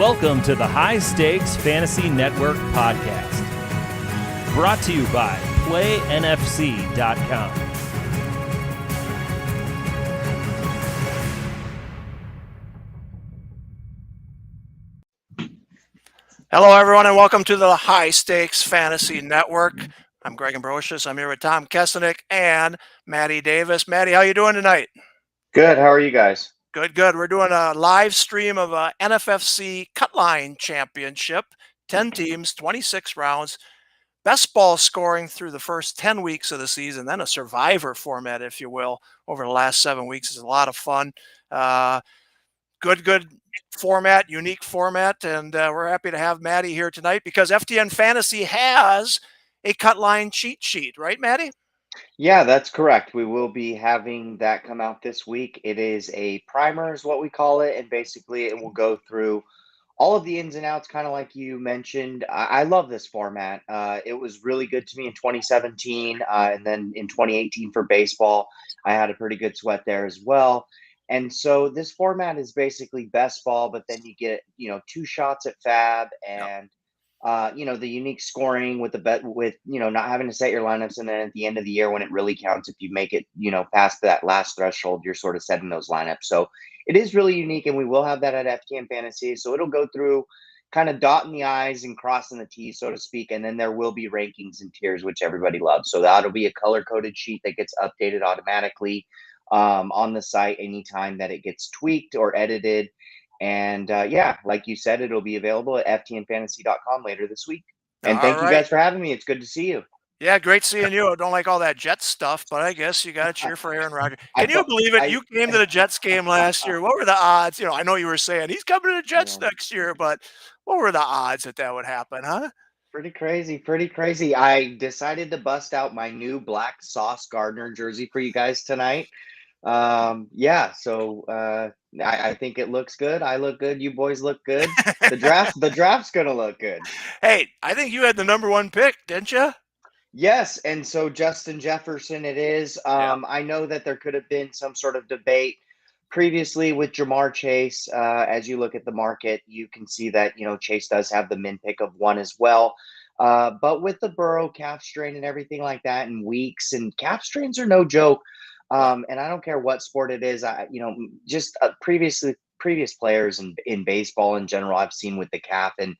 Welcome to the High Stakes Fantasy Network podcast, brought to you by PlayNFC.com. Hello, everyone, and welcome to the High Stakes Fantasy Network. I'm Greg Ambrosius. I'm here with Tom Kessenich and Matty Davis. Matty, how you doing tonight? Good. How are you guys? Good. We're doing a live stream of a NFFC Cutline Championship. 10 teams, 26 rounds. Best ball scoring through the first 10 weeks of the season, then a survivor format, if you will, over the last 7 weeks. Is a lot of fun. Good format, unique format, and we're happy to have Matty here tonight because FTN Fantasy has a Cutline cheat sheet, right, Matty? Yeah, that's correct. We will be having that come out this week. It is a primer is what we call it, and basically it will go through all of the ins and outs, kind of like you mentioned. I love this format. It was really good to me in 2017, and then in 2018 for baseball, I had a pretty good sweat there as well. And so this format is basically best ball, but then you get, two shots at fab and, the unique scoring with the bet with, not having to set your lineups. And then at the end of the year, when it really counts, if you make it, past that last threshold, you're sort of setting those lineups. So it is really unique. And we will have that at FTN Fantasy. So it'll go through kind of dotting the I's and crossing the T's, so to speak. And then there will be rankings and tiers, which everybody loves. So that'll be a color coded sheet that gets updated automatically on the site anytime that it gets tweaked or edited. And like you said, it'll be available at ftnfantasy.com later this week. And thank you guys for having me. It's good to see you. Yeah, great seeing you. I don't like all that Jets stuff, but I guess you got to cheer for Aaron Rodgers. Can you believe it? You came to the Jets game last year. What were the odds? I know you were saying he's coming to the Jets next year, but what were the odds that would happen, huh? Pretty crazy. I decided to bust out my new black Sauce Gardner jersey for you guys tonight. So I think it looks good. I look good. You boys look good. The draft's gonna look good. Hey, I think you had the number one pick, didn't you? Yes, and so Justin Jefferson it is. I know that there could have been some sort of debate previously with Jamar Chase. As you look at the market, you can see that Chase does have the min pick of 1 as well. But with the Burrow calf strain and everything like that, and weeks and calf strains are no joke. And I don't care what sport it is. Previous players in baseball in general, I've seen with the calf, and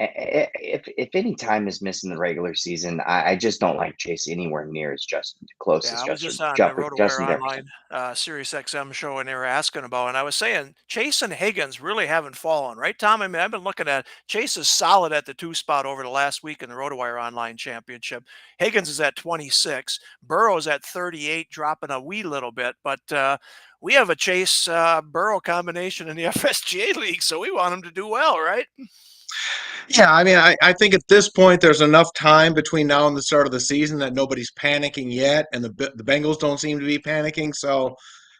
if any time is missing the regular season, I just don't like Chase anywhere near as close as I was just on Justin RotoWire Online, Sirius XM show, and they were asking about, and I was saying Chase and Higgins really haven't fallen, right, Tom? I mean, I've been looking at Chase is solid at the 2 spot over the last week in the RotoWire Online Championship. Higgins is at 26, Burrow's at 38, dropping a wee little bit, but we have a Chase Burrow combination in the FSGA league, so we want him to do well, right? Yeah, I mean, I think at this point there's enough time between now and the start of the season that nobody's panicking yet, and the Bengals don't seem to be panicking. So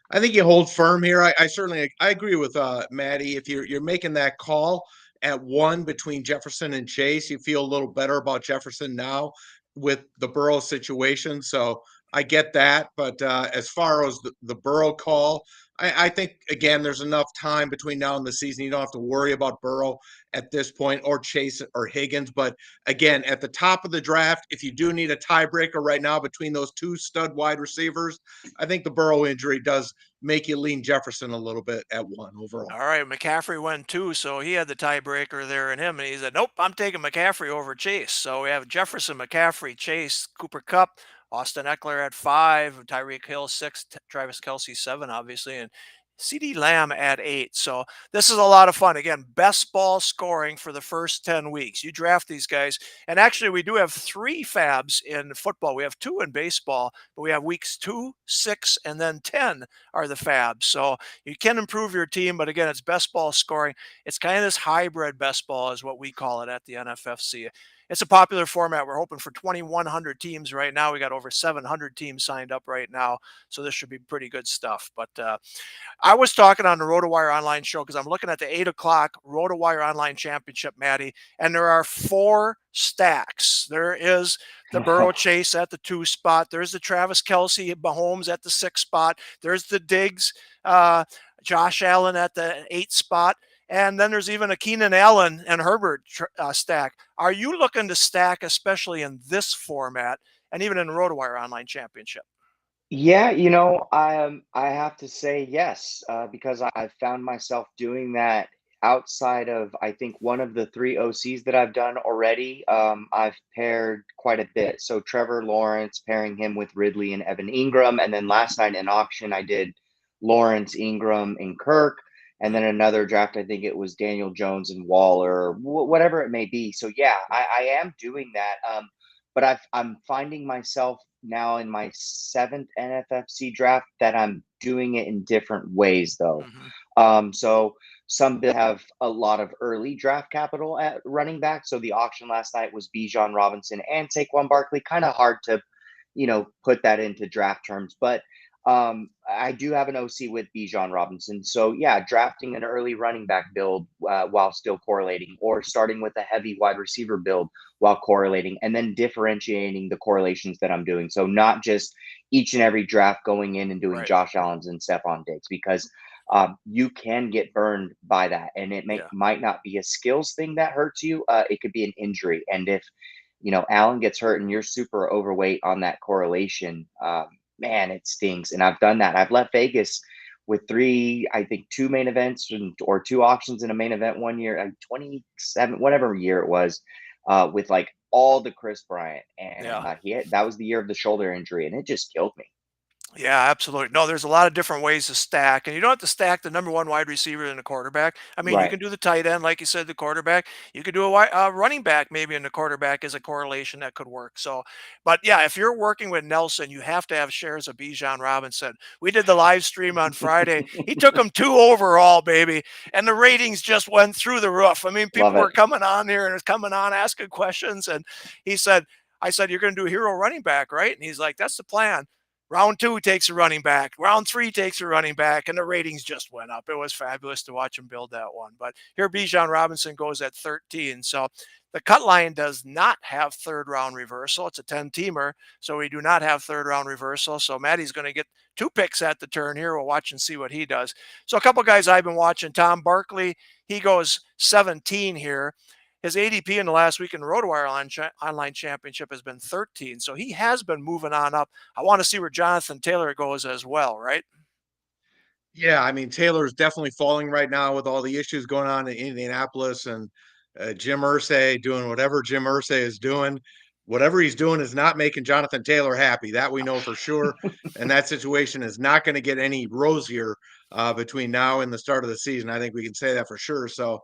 I think you hold firm here. I certainly agree with Matty. If you're making that call at 1 between Jefferson and Chase, you feel a little better about Jefferson now with the Burrow situation. So I get that. But as far as the Burrow call, I think, again, there's enough time between now and the season. You don't have to worry about Burrow at this point, or Chase or Higgins. But, again, at the top of the draft, if you do need a tiebreaker right now between those 2 stud wide receivers, I think the Burrow injury does make you lean Jefferson a little bit at 1 overall. All right, McCaffrey went 2, so he had the tiebreaker there in him, and he said, nope, I'm taking McCaffrey over Chase. So we have Jefferson, McCaffrey, Chase, Cooper Kupp, Austin Eckler at 5, Tyreek Hill 6, Travis Kelce 7, obviously, and CeeDee Lamb at 8. So this is a lot of fun. Again, best ball scoring for the first 10 weeks. You draft these guys. And actually, we do have 3 fabs in football. We have 2 in baseball, but we have weeks 2, 6, and then 10 are the fabs. So you can improve your team, but again, it's best ball scoring. It's kind of this hybrid best ball is what we call it at the NFFC. It's a popular format. We're hoping for 2,100 teams right now. We got over 700 teams signed up right now, so this should be pretty good stuff. But I was talking on the RotoWire Online show because I'm looking at the 8 o'clock RotoWire Online Championship, Matty, and there are 4 stacks. There is the Burrow Chase at the 2 spot. There's the Travis Kelce Mahomes at the 6 spot. There's the Diggs Josh Allen at the 8 spot. And then there's even a Keenan Allen and Herbert stack. Are you looking to stack, especially in this format and even in the RotoWire Online Championship? Yeah, I have to say yes, because I've found myself doing that outside of, I think, one of the three OCs that I've done already. I've paired quite a bit. So Trevor Lawrence, pairing him with Ridley and Evan Ingram. And then last night in auction, I did Lawrence, Ingram, and Kirk. And then another draft, I think it was Daniel Jones and Waller, whatever it may be. So yeah, I am doing that. But I'm finding myself now in my seventh NFFC draft that I'm doing it in different ways, though. So some have a lot of early draft capital at running back. So the auction last night was Bijan Robinson and Saquon Barkley. Kind of hard to, put that into draft terms, but I do have an OC with Bijan Robinson. So yeah, drafting an early running back build while still correlating, or starting with a heavy wide receiver build while correlating, and then differentiating the correlations that I'm doing. So not just each and every draft going in and doing Right. Josh Allen's and Stephon Diggs, because you can get burned by that, and it might not be a skills thing that hurts you. It could be an injury, and if Allen gets hurt and you're super overweight on that correlation, man, it stings. And I've done that. I've left Vegas with three, I think, two main events or two auctions in a main event one year, 27, whatever year it was, with like all the Chris Bryant, and that was the year of the shoulder injury, and it just killed me. Yeah, absolutely. No, there's a lot of different ways to stack, and you don't have to stack the number one wide receiver and the quarterback. I mean, you Right. can do the tight end, like you said, the quarterback. You could do a running back maybe, and the quarterback is a correlation that could work. So, but yeah, if you're working with Nelson, you have to have shares of Bijan Robinson. We did the live stream on Friday. He took him 2 overall, baby, and the ratings just went through the roof. I mean, Love people were it. coming on here and was coming on asking questions, and he said, I said, "You're going to do a hero running back, right?" And he's like, "That's the plan." Round 2 takes a running back. Round 3 takes a running back, and the ratings just went up. It was fabulous to watch him build that one. But here, Bijan Robinson goes at 13. So the cut line does not have third round reversal. It's a 10-teamer, so we do not have third round reversal. So Matty's going to get 2 picks at the turn here. We'll watch and see what he does. So a couple guys I've been watching. Tom Barkley, he goes 17 here. His ADP in the last week in the RotoWire Online Championship has been 13, so he has been moving on up. I want to see where Jonathan Taylor goes as well, right? Yeah, I mean, Taylor's definitely falling right now with all the issues going on in Indianapolis, and Jim Irsay doing whatever Jim Irsay is doing. Whatever he's doing is not making Jonathan Taylor happy. That we know for sure. And that situation is not going to get any rosier between now and the start of the season. I think we can say that for sure. So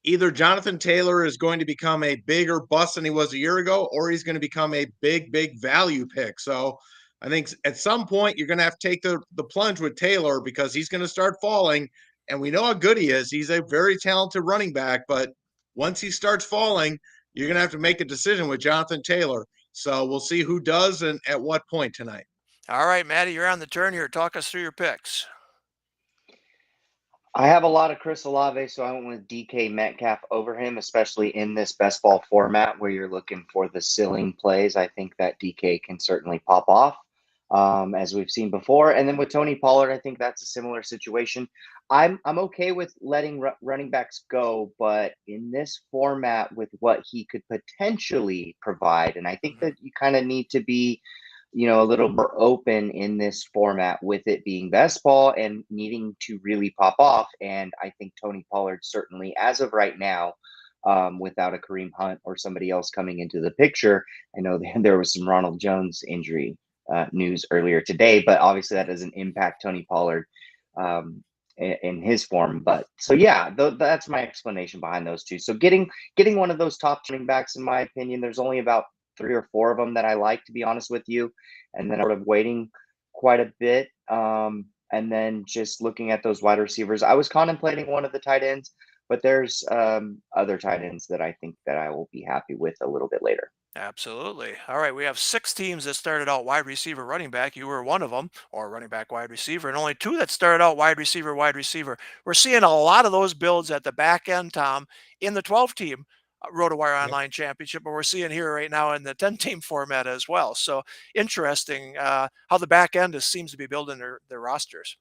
either Jonathan Taylor is going to become a bigger bust than he was a year ago, or he's going to become a big, big value pick. So I think at some point you're going to have to take the plunge with Taylor, because he's going to start falling. And we know how good he is. He's a very talented running back, but once he starts falling, you're going to have to make a decision with Jonathan Taylor. So we'll see who does and at what point tonight. All right, Matty, you're on the turn here. Talk us through your picks. I have a lot of Chris Olave, so I went with DK Metcalf over him, especially in this best ball format where you're looking for the ceiling plays. I think that DK can certainly pop off, as we've seen before. And then with Tony Pollard, I think that's a similar situation. I'm okay with letting running backs go, but in this format with what he could potentially provide, and I think that you kind of need to be a little more open in this format with it being best ball and needing to really pop off. And I think Tony Pollard certainly, as of right now, without a Kareem Hunt or somebody else coming into the picture. I know there was some Ronald Jones injury news earlier today, but obviously that doesn't impact Tony Pollard in his form. But so yeah, that's my explanation behind those two. So getting one of those top running backs, in my opinion, there's only about 3 or 4 of them that I like, to be honest with you. And then sort of waiting quite a bit. And then just looking at those wide receivers. I was contemplating one of the tight ends, but there's other tight ends that I think that I will be happy with a little bit later. Absolutely. All right, we have 6 teams that started out wide receiver, running back. You were one of them, or running back, wide receiver, and only 2 that started out wide receiver, wide receiver. We're seeing a lot of those builds at the back end, Tom, in the 12-team RotoWire Yep. Online Championship, but we're seeing here right now in the 10-team format as well. So interesting how the back end seems to be building their rosters.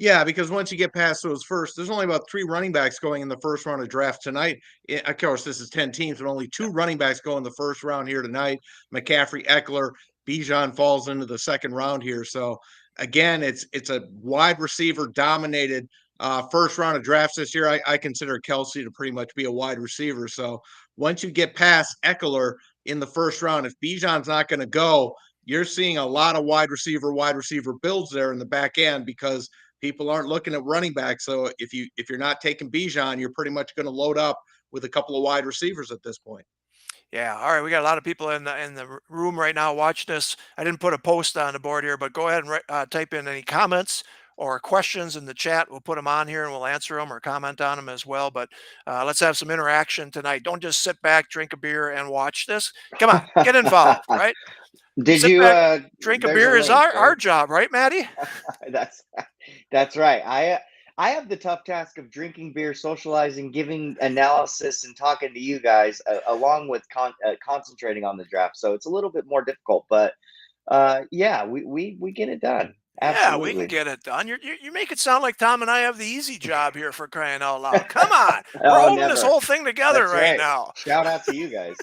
Yeah, because once you get past those first, there's only about 3 running backs going in the first round of drafts tonight. Of course, this is 10 teams, but only 2 running backs go in the first round here tonight. McCaffrey, Eckler, Bijan falls into the second round here. So again, it's a wide receiver dominated first round of drafts this year. I consider Kelsey to pretty much be a wide receiver. So once you get past Eckler in the first round, if Bijan's not going to go, you're seeing a lot of wide receiver builds there in the back end because people aren't looking at running back. So if you're not taking Bijan, you're pretty much going to load up with a couple of wide receivers at this point. Yeah. All right. We got a lot of people in the room right now watching this. I didn't put a post on the board here, but go ahead and type in any comments or questions in the chat. We'll put them on here and we'll answer them or comment on them as well. But let's have some interaction tonight. Don't just sit back, drink a beer, and watch this. Come on, get involved. Right? Did Sit you back, drink a there's a beer is link, our right? job, right, Maddie? That's that's right. I have the tough task of drinking beer, socializing, giving analysis, and talking to you guys, along with concentrating on the draft. So it's a little bit more difficult, but yeah, we get it done. Yeah, we can Absolutely. get it done. You make it sound like Tom and I have the easy job here for crying out loud. Come on. We're Oh, holding this never. whole thing together That's right right. now. Shout out to you guys.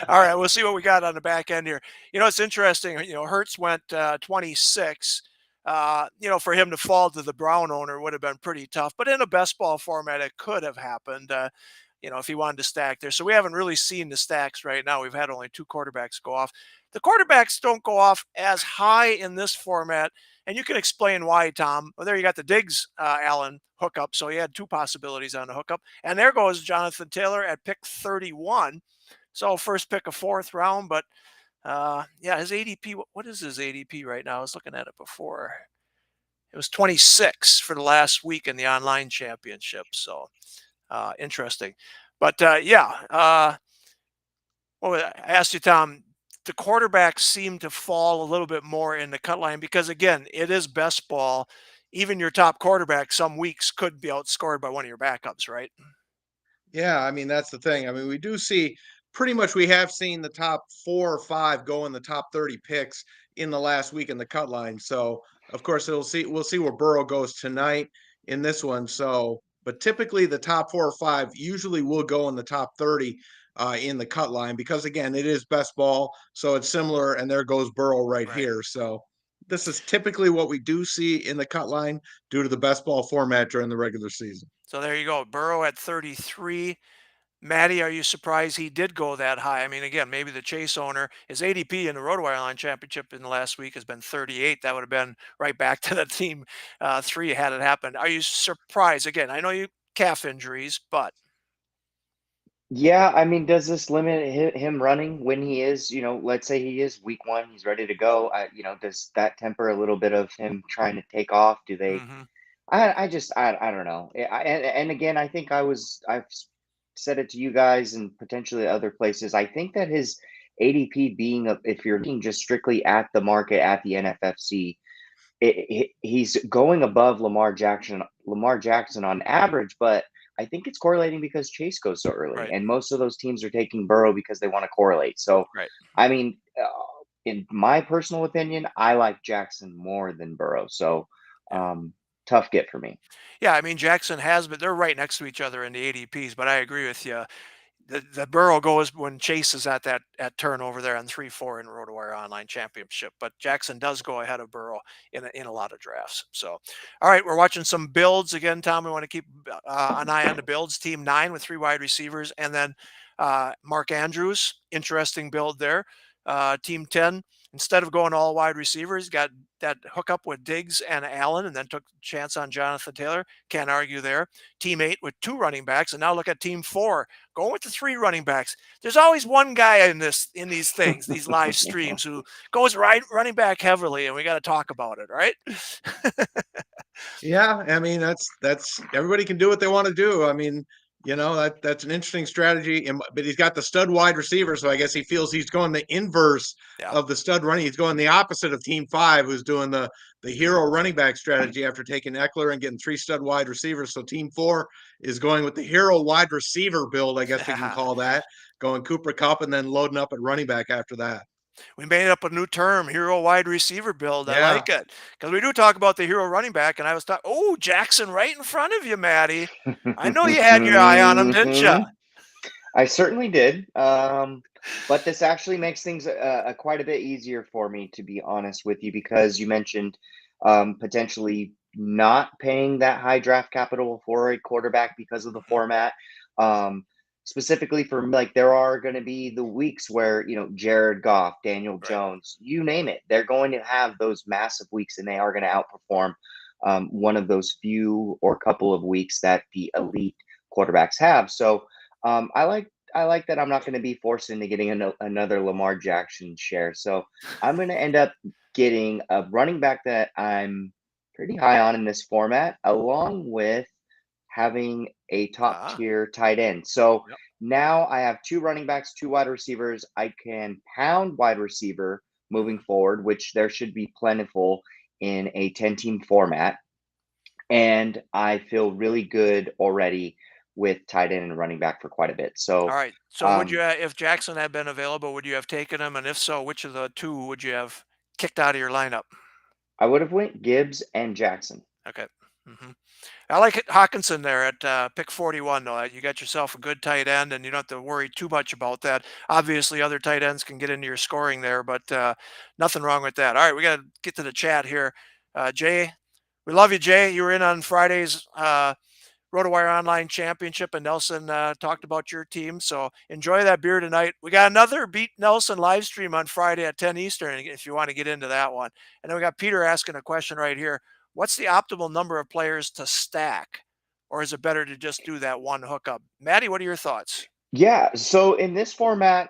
All right, we'll see what we got on the back end here. It's interesting. Hertz went 26. For him to fall to the Brown owner would have been pretty tough. But in a best ball format, it could have happened. If he wanted to stack there. So we haven't really seen the stacks right now. We've had only 2 quarterbacks go off. The quarterbacks don't go off as high in this format, and you can explain why, Tom. Well, there you got the Diggs Allen hookup. So he had 2 possibilities on the hookup, and there goes Jonathan Taylor at pick 31. So first pick of 4th round, but yeah, his ADP. What is his ADP right now? I was looking at it before. It was 26 for the last week in the online championship. So interesting. But yeah, well, I asked you, Tom. The quarterbacks seem to fall a little bit more in the cut line because, again, it is best ball. Even your top quarterback some weeks could be outscored by one of your backups, right? Yeah, I mean that's the thing. I mean, we do see pretty much we have seen the top 4 or 5 go in the top 30 picks in the last week in the cut line. So of course we'll see where Burrow goes tonight in this one. So but typically the top 4 or 5 usually will go in the top 30 in the cut line because again it is best ball. So it's similar, and there goes Burrow right Right. here. So this is typically what we do see in the cut line due to the best ball format during the regular season. So there you go. Burrow at 33. Maddie, are you surprised he did go that high? I mean, again, maybe the Chase owner, his ADP in the RotoWire Online Championship in the last week has been 38. That would have been right back to the team 3 had it happened. Are you surprised? Again, I know you calf injuries, but Yeah, I mean, does this limit him running when he is, let's say he is week 1, he's ready to go. Does that temper a little bit of him trying to take off? Do they? mhm, I don't know. And again, I think I've said it to you guys and potentially other places. I think that his ADP being if you're looking just strictly at the market at the NFFC, he's going above Lamar Jackson on average, but I think it's correlating because Chase goes so early, right, and most of those teams are taking Burrow because they want to correlate. So, right. I mean, in my personal opinion, I like Jackson more than Burrow. So, Yeah. tough get for me. Yeah, I mean, Jackson has, but they're right next to each other in the ADPs. But I agree with you. The Burrow goes when Chase is at that at turnover there on 3-4 in RotoWire Online Championship. But Jackson does go ahead of Burrow in a lot of drafts. So, all right, we're watching some builds again, Tom. We want to keep an eye on the builds. Team 9 with 3 wide receivers, and then Mark Andrews, interesting build there. Team 10, instead of going all wide receivers, got that hookup with Diggs and Allen, and then took a chance on Jonathan Taylor. Can't argue there. Team 8 with 2 running backs, and now look at Team 4 going with the 3 running backs. There's always one guy in these things, these live streams, who goes right running back heavily, and we got to talk about it, right? Yeah, I mean that's everybody can do what they want to do. I mean, that's an interesting strategy. But he's got the stud wide receiver, so I guess he feels he's going the inverse Yeah. of the stud running. He's going the opposite of Team 5, who's doing the hero running back strategy after taking Eckler and getting 3 stud wide receivers. So Team 4 is going with the hero wide receiver build, I guess we can call that, going Cooper Cup and then loading up at running back after that. We made up a new term, hero wide receiver build. I Yeah. like it because we do talk about the hero running back, and I was talking. Oh, Jackson, right in front of you, Matty. I know you had your eye on him, didn't you? Mhm. I certainly did. But this actually makes things quite a bit easier for me, to be honest with you, because you mentioned potentially not paying that high draft capital for a quarterback because of the format. Um, Specifically for like, there are going to be the weeks where, Jared Goff, Daniel Right. Jones, you name it, they're going to have those massive weeks, and they are going to outperform one of those few or couple of weeks that the elite quarterbacks have. So I like that I'm not going to be forced into getting another Lamar Jackson share. So I'm going to end up getting a running back that I'm pretty high on in this format, along with having a top Ah, tier tight end. So yep. now I have two running backs, two wide receivers. I can pound wide receiver moving forward, which there should be plentiful in a 10-team format. And I feel really good already with tight end and running back for quite a bit. All So right. So would you, um, if Jackson had been available, would you have taken him? And if so, which of the two would you have kicked out of your lineup? I would have went Gibbs and Jackson. Okay. I like Hawkinson there at pick 41, though. You got yourself a good tight end, and you don't have to worry too much about that. Obviously, other tight ends can get into your scoring there, but nothing wrong with that. All right, we got to get to the chat here. Jay, we love you, Jay. You were in on Friday's RotoWire Online Championship, and Nelson talked about your team. So enjoy that beer tonight. We got another Beat Nelson live stream on Friday at 10 Eastern if you want to get into that one. And then we got Peter asking a question right here. What's the optimal number of players to stack? Or is it better to just do that one hookup? Maddie, what are your thoughts? Yeah. So in this format,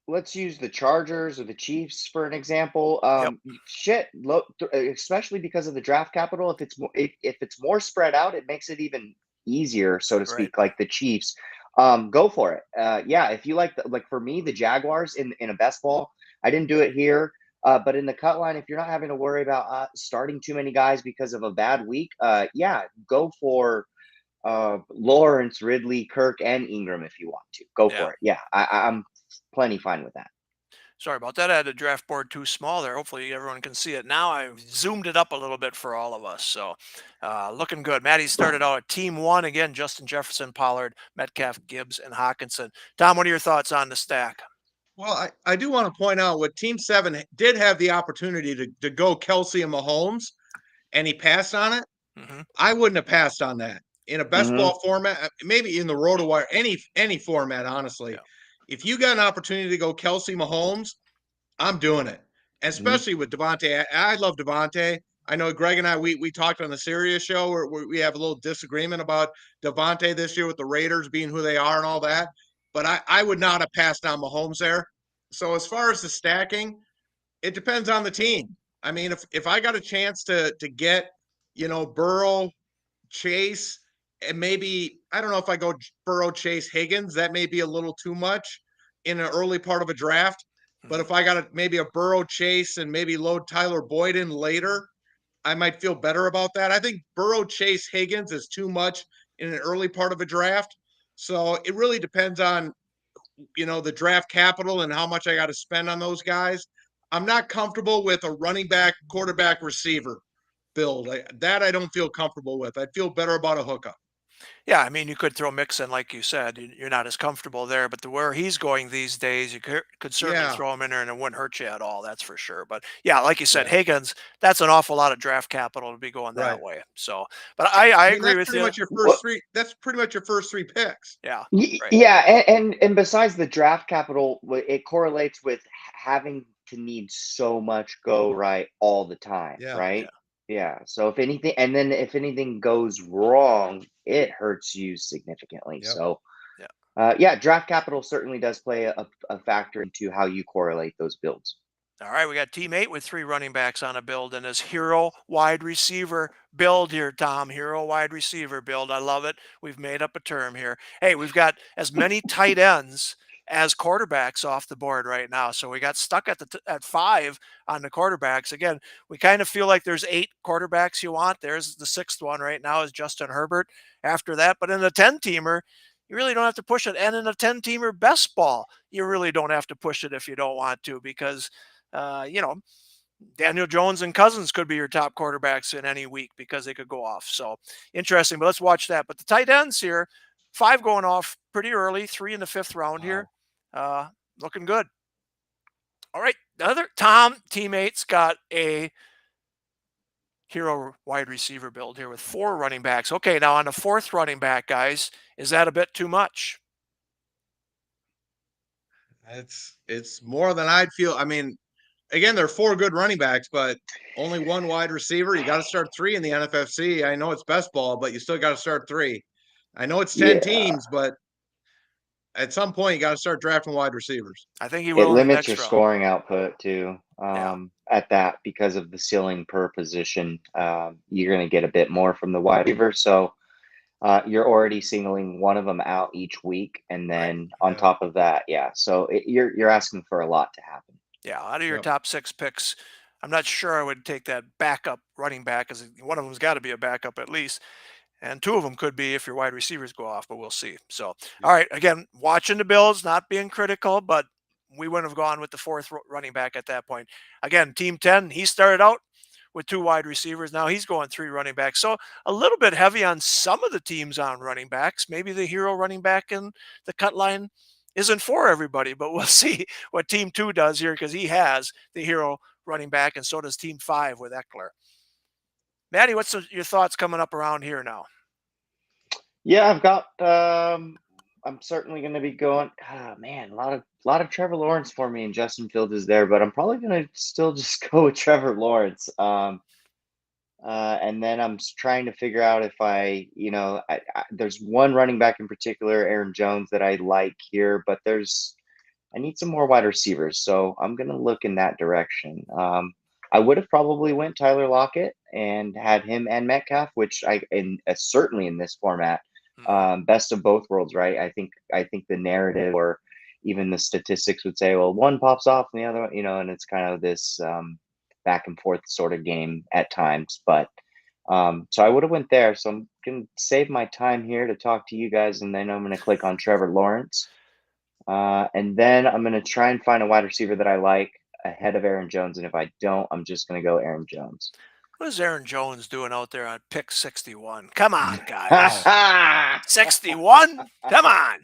let's use the Chargers or the Chiefs for an example. Yep. Especially because of the draft capital. If it's more spread out, it makes it even easier, so to Right. speak. Like the Chiefs, go for it. Yeah. If you like for me, the Jaguars in a best ball. I didn't do it here. But in the cut line, if you're not having to worry about starting too many guys because of a bad week, yeah, go for Lawrence, Ridley, Kirk, and Ingram if you want to. Go Yeah. for it. Yeah, I'm plenty fine with that. Sorry about that. I had the draft board too small there. Hopefully everyone can see it now. I zoomed it up a little bit for all of us. So looking good. Maddie started out at team one again. Justin Jefferson, Pollard, Metcalf, Gibbs, and Hawkinson. Tom, what are your thoughts on the stack? Well, I do want to point out what Team 7 did have the opportunity to go Kelsey and Mahomes, and he passed on it. Mm-hmm. I wouldn't have passed on that. In a best Mm-hmm. ball format, maybe in the RotoWire, any format, honestly. Yeah. If you got an opportunity to go Kelsey Mahomes, I'm doing it. Mm-hmm. Especially with Devontae. I love Devontae. I know Greg and I we talked on the Sirius show where we have a little disagreement about Devontae this year with the Raiders being who they are and all that. But I would not have passed on Mahomes there. So as far as the stacking, it depends on the team. I mean, if I got a chance to get, Burrow, Chase, and maybe I don't know if I go Burrow, Chase, Higgins, that may be a little too much in an early part of a draft. But Mm-hmm. if I got maybe a Burrow, Chase, and maybe load Tyler Boyd in later, I might feel better about that. I think Burrow, Chase, Higgins is too much in an early part of a draft. So it really depends on, the draft capital and how much I got to spend on those guys. I'm not comfortable with a running back, quarterback, receiver build. That I don't feel comfortable with. I'd feel better about a hookup. Yeah, I mean, you could throw Mixon, like you said. You're not as comfortable there, but where he's going these days, you could certainly Yeah, throw him in there and it wouldn't hurt you at all. That's for sure. But yeah, like you said, right, Higgins, that's an awful lot of draft capital to be going right. that way. So, but I I mean, agree that's with pretty you. much your Well, first three. That's pretty much your first three picks. Yeah, right. yeah, and besides the draft capital, it correlates with having to need so much go right all the time, Yeah, right? Yeah, Yeah. So if anything goes wrong, it hurts you significantly. yep. So yeah. yeah, draft capital certainly does play a factor into how you correlate those builds. All right, we got team 8 with 3 running backs on a build and his hero wide receiver build here, Tom. Hero wide receiver build. I love it. We've made up a term here. Hey, we've got as many tight ends as quarterbacks off the board right now. So we got stuck at 5 on the quarterbacks. Again, we kind of feel like there's 8 quarterbacks you want. There's the 6th one right now is Justin Herbert after that. But in the 10-teamer, you really don't have to push it. And in a 10-teamer best ball, you really don't have to push it if you don't want to, because, Daniel Jones and Cousins could be your top quarterbacks in any week because they could go off. So interesting, but let's watch that. But the tight ends here, 5 going off pretty early, 3 in the 5th round here. Looking good. All right, the other Tom teammates got a hero wide receiver build here with 4 running backs. Okay, now on the 4th running back, guys, is that a bit too much? It's more than I'd feel. I mean, again, there are 4 good running backs, but only 1 wide receiver. You got to start 3 in the NFFC. I know it's best ball, but you still got to start 3. I know it's 10 teams, but at some point you got to start drafting wide receivers. I think he It will in the limits next your round. scoring output too. At that, because of the ceiling per position, you're going to get a bit more from the wide receiver. So you're already singling one of them out each week, and then on top of that, So you're asking for a lot to happen. Yeah, out of your top 6 picks, I'm not sure I would take that backup running back, because one of them's got to be a backup at least. And 2 of them could be if your wide receivers go off, but we'll see. So, all right, again, watching the Bills, not being critical, but we wouldn't have gone with the 4th running back at that point. Again, Team 10, he started out with 2 wide receivers. Now he's going 3 running backs. So a little bit heavy on some of the teams on running backs. Maybe the hero running back in the cut line isn't for everybody, but we'll see what Team 2 does here, because he has the hero running back, and so does Team 5 with Eckler. Matty, what's your thoughts coming up around here now? Yeah, I've got. I'm certainly going to be going. Man, a lot of Trevor Lawrence for me, and Justin Fields is there, but I'm probably going to still just go with Trevor Lawrence. And then I'm trying to figure out if there's one running back in particular, Aaron Jones, that I like here, but I need some more wide receivers, so I'm going to look in that direction. I would have probably went Tyler Lockett and had him and Metcalf, which certainly in this format, best of both worlds, right? I think the narrative or even the statistics would say, well, one pops off and the other, and it's kind of this back and forth sort of game at times. But so I would have went there. So I'm gonna save my time here to talk to you guys, and then I'm gonna click on Trevor Lawrence, and then I'm gonna try and find a wide receiver that I like ahead of Aaron Jones. And if I don't, I'm just gonna go Aaron Jones. What is Aaron Jones doing out there on pick 61? Come on, guys. 61? Come on.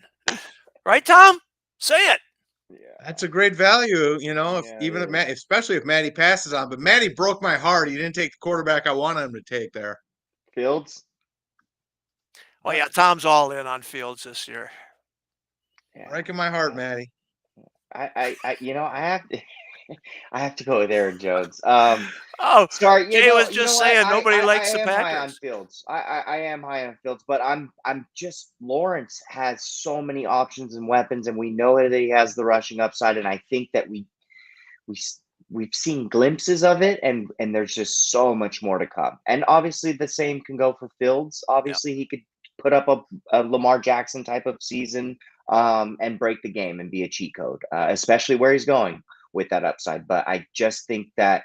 Right, Tom? Say it. Yeah, That's a great value, especially if Matty passes on. But Matty broke my heart. He didn't take the quarterback I wanted him to take there. Fields. Oh yeah, Tom's all in on Fields this year. Yeah. Breaking my heart, Matty. I have to. I have to go with Aaron Jones. Sorry, Jay was just saying nobody likes the Packers. I am high on Fields. I am high on Fields, but I'm just Lawrence has so many options and weapons, and we know that he has the rushing upside, and I think that we've seen glimpses of it, and there's just so much more to come. And obviously, the same can go for Fields. Obviously, he could put up a Lamar Jackson type of season, and break the game and be a cheat code, especially where he's going with that upside. But I just think that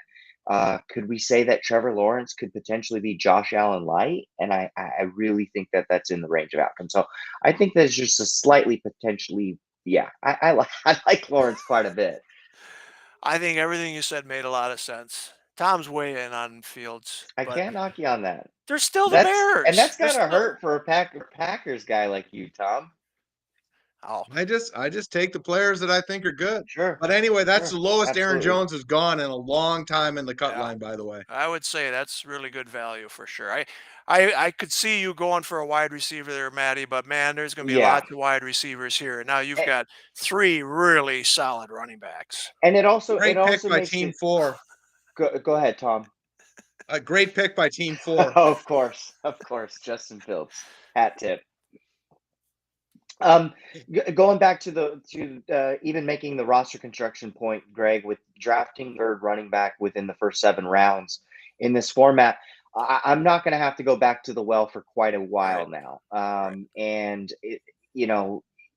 could we say that Trevor Lawrence could potentially be Josh Allen light? And I really think that that's in the range of outcome. So I think there's just a slightly potentially, I like Lawrence quite a bit. I think everything you said made a lot of sense. Tom's way in on Fields. I can't knock you on that. They're still the Bears. And that's gotta hurt for a Packers guy like you, Tom. Oh. I just take the players that I think are good. Sure. But anyway, that's the lowest Absolutely. Aaron Jones has gone in a long time in the cut line, by the way. I would say that's really good value for sure. I could see you going for a wide receiver there, Matty, but man, there's going to be lots of wide receivers here. And now you've got 3 really solid running backs. And it also pick makes by Team 4. Go ahead, Tom. A great pick by Team 4. Oh, of course, Justin Fields, hat tip. Going back to even making the roster construction point, Greg, with drafting third running back within the first 7 rounds in this format, I'm not going to have to go back to the well for quite a while now. And it,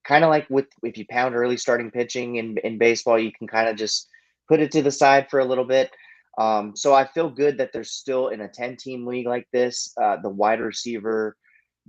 kind of like if you pound early starting pitching in baseball, you can kind of just put it to the side for a little bit. So I feel good that there's still, in a 10-team league like this, the wide receiver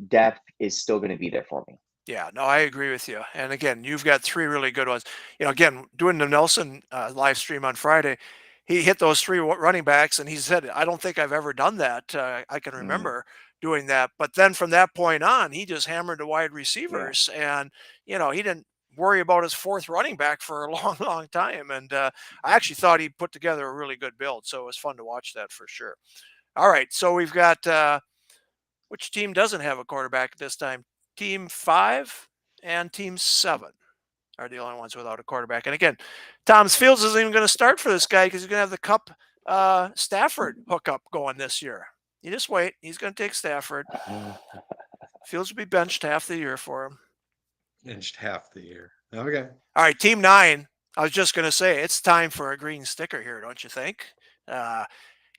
depth is still going to be there for me. Yeah, no, I agree with you. And again, you've got three really good ones. Again, doing the Nelson live stream on Friday, he hit those three running backs, and he said, "I don't think I've ever done that. I can Mm, remember doing that." But then from that point on, he just hammered the wide yeah. receivers, and he didn't worry about his fourth running back for a long, long time. And I actually thought he put together a really good build, so it was fun to watch that for sure. All right, so we've got which team doesn't have a quarterback at this time? Team 5 and Team 7 are the only ones without a quarterback. And again, Tom's Fields isn't even going to start for this guy because he's going to have the Cup Stafford hookup going this year. You just wait. He's going to take Stafford. Fields will be benched half the year for him. Benched half the year. Okay. All right, Team 9. I was just going to say, it's time for a green sticker here, don't you think?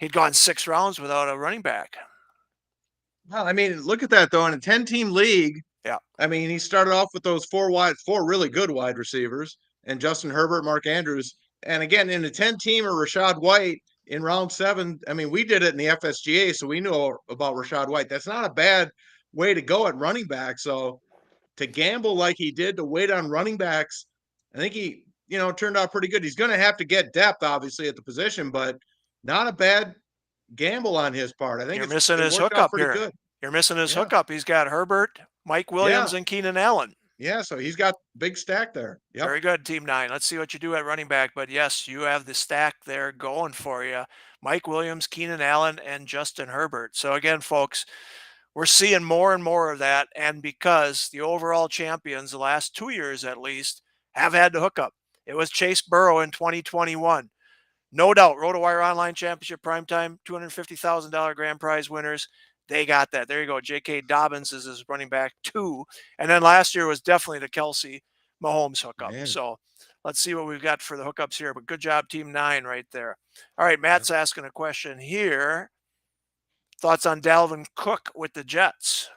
He'd gone 6 rounds without a running back. Well, I mean, look at that though. In a 10-team league, Yeah. I mean, he started off with those four really good wide receivers, and Justin Herbert, Mark Andrews, and again in a 10-teamer, Rashad White in round 7. I mean, we did it in the FSGA, so we know about Rashad White. That's not a bad way to go at running back. So to gamble like he did, to wait on running backs, I think he, turned out pretty good. He's going to have to get depth, obviously, at the position, but not a bad gamble on his part. I think You're missing it his worked out hookup pretty here. good. You're missing his Yeah. hookup. He's got Herbert, Mike Williams, Yeah. and Keenan Allen. Yeah, so he's got big stack there. Yep. Very good, Team 9. Let's see what you do at running back. But yes, you have the stack there going for you. Mike Williams, Keenan Allen, and Justin Herbert. So again, folks, we're seeing more and more of that. And because the overall champions, the last 2 years at least, have had the hookup. It was Chase Burrow in 2021. No doubt, RotoWire Online Championship Primetime, $250,000 grand prize winners. They got that. There you go. J.K. Dobbins is his running back 2. And then last year was definitely the Kelsey Mahomes hookup. Man. So let's see what we've got for the hookups here. But good job, Team 9 right there. All right, Matt's asking a question here. Thoughts on Dalvin Cook with the Jets?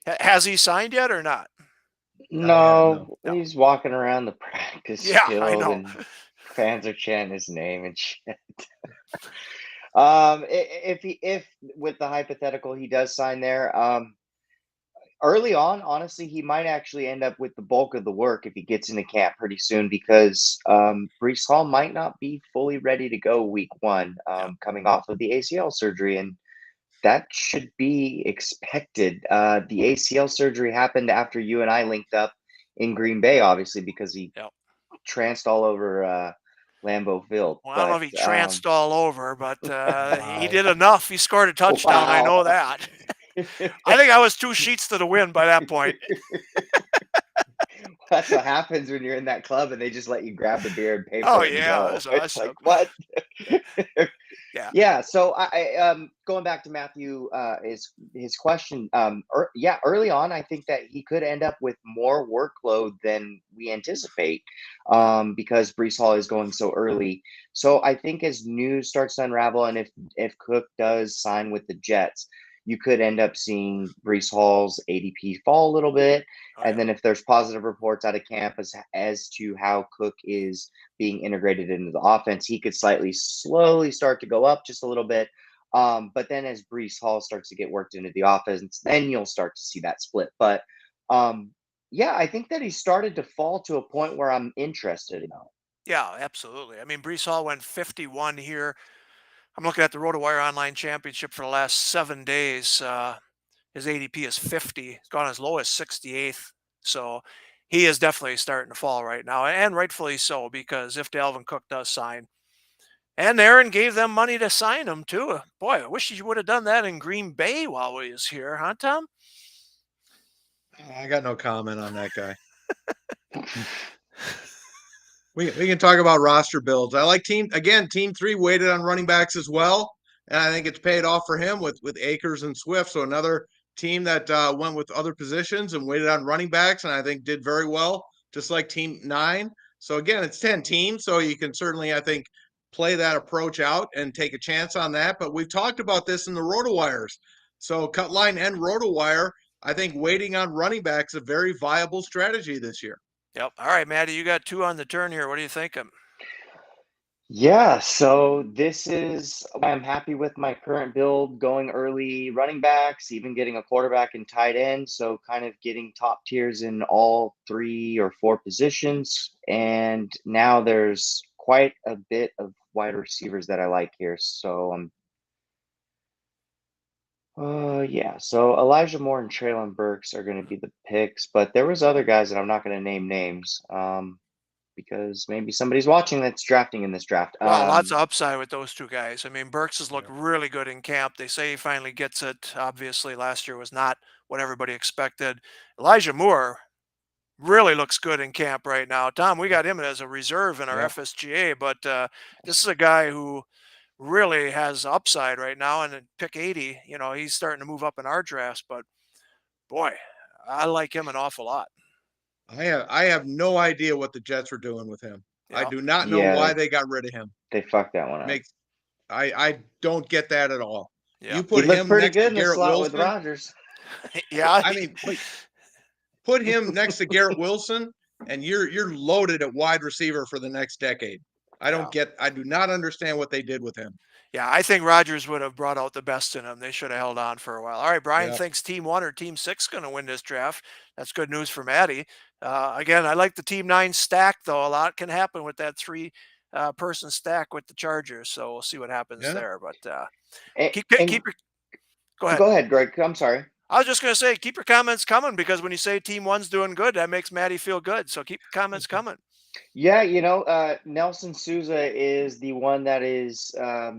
Has he signed yet or not? No, No. he's walking around the practice Yeah, field I know. and fans are chanting his name and shit. If with the hypothetical he does sign there, early on, honestly, he might actually end up with the bulk of the work if he gets into camp pretty soon because Brees Hall might not be fully ready to go week 1, coming off of the ACL surgery, and that should be expected. The ACL surgery happened after you and I linked up in Green Bay, obviously, because he tranced all over Lambeau Field. Well, I don't know if he tranced all over, but Wow. he did enough. He scored a touchdown. I know that. I think I was 2 sheets to the wind by that point. That's what happens when you're in that club and they just let you grab the beer and pay for Oh, it. yeah, And that's go. It's awesome. like, what? Yeah. Yeah. So I going back to Matthew, his question. Early on, I think that he could end up with more workload than we anticipate, because Brees Hall is going so early. So I think as news starts to unravel, and if Cook does sign with the Jets, you could end up seeing Brees Hall's ADP fall a little bit. And then if there's positive reports out of camp as to how Cook is being integrated into the offense, he could slowly start to go up just a little bit. But then as Brees Hall starts to get worked into the offense, then you'll start to see that split. But I think that he started to fall to a point where I'm interested in. Yeah, absolutely. I mean, Brees Hall went 51 here. I'm looking at the RotoWire Online Championship for the last 7 days. His ADP is 50. It's gone as low as 68th. So he is definitely starting to fall right now, and rightfully so, because if Dalvin Cook does sign, and Aaron gave them money to sign him too. Boy, I wish he would have done that in Green Bay while he was here, huh, Tom? I got no comment on that guy. We can talk about roster builds. I like team 3 waited on running backs as well, and I think it's paid off for him with Akers and Swift. So another team that went with other positions and waited on running backs, and I think did very well, just like Team 9. So again, it's 10 teams, so you can certainly, I think, play that approach out and take a chance on that. But we've talked about this in the RotoWires. So Cutline and RotoWire, I think waiting on running backs is a very viable strategy this year. Yep. All right, Maddie, you got 2 on the turn here. What are you thinking? Yeah, so this is why I'm happy with my current build, going early running backs, even getting a quarterback and tight end. So kind of getting top tiers in all 3 or 4 positions. And now there's quite a bit of wide receivers that I like here. So yeah, so Elijah Moore and Traylon Burks are going to be the picks, but there was other guys that I'm not going to name names, because maybe somebody's watching that's drafting in this draft. Well, lots of upside with those two guys. I mean, Burks has looked Yeah. really good in camp. They say he finally gets it. Obviously, last year was not what everybody expected. Elijah Moore really looks good in camp right now. Tom, we got him as a reserve in our Yeah. FSGA, but this is a guy who really has upside right now. And at pick 80, he's starting to move up in our drafts. But boy, I like him an awful lot. I have no idea what the Jets were doing with him. I Yeah, do not know Yeah, why they got rid of him. they fucked that one up. Makes I don't get that at all. yeah, You He put looked him pretty next to good in the Garrett slot with Wilson. Rodgers. yeah. I mean, put him next to Garrett Wilson, and you're loaded at wide receiver for the next decade. I do not understand what they did with him. Yeah, I think Rodgers would have brought out the best in him. They should have held on for a while. All right, Brian Yeah. thinks Team 1 or Team 6 going to win this draft. That's good news for Maddie. Again, I like the Team 9 stack, though. A lot can happen with that person stack with the Chargers. So we'll see what happens Yeah. there. But And, keep and your go ahead. go ahead, Greg. I'm sorry. I was just going to say, keep your comments coming because when you say Team 1's doing good, that makes Maddie feel good. So keep the comments coming. Yeah, Nelson Souza is the one that is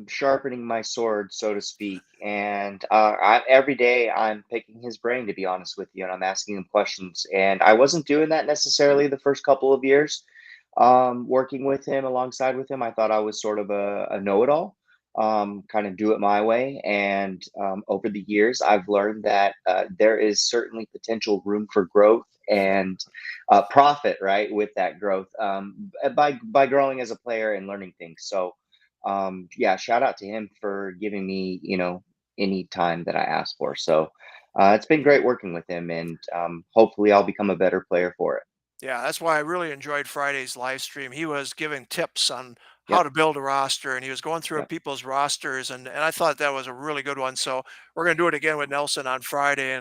sharpening my sword, so to speak. And every day I'm picking his brain, to be honest with you, and I'm asking him questions. And I wasn't doing that necessarily the first couple of years, working with him, alongside with him. I thought I was sort of a know-it-all, kind of do it my way. And over the years, I've learned that there is certainly potential room for growth and profit, right, with that growth, by growing as a player and learning things. So yeah, shout out to him for giving me any time that I asked for. So it's been great working with him, and hopefully I'll become a better player for it. Yeah, that's why I really enjoyed Friday's live stream. He was giving tips on how Yep. to build a roster, and he was going through Yep. people's rosters, and I thought that was a really good one. So we're going to do it again with Nelson on Friday,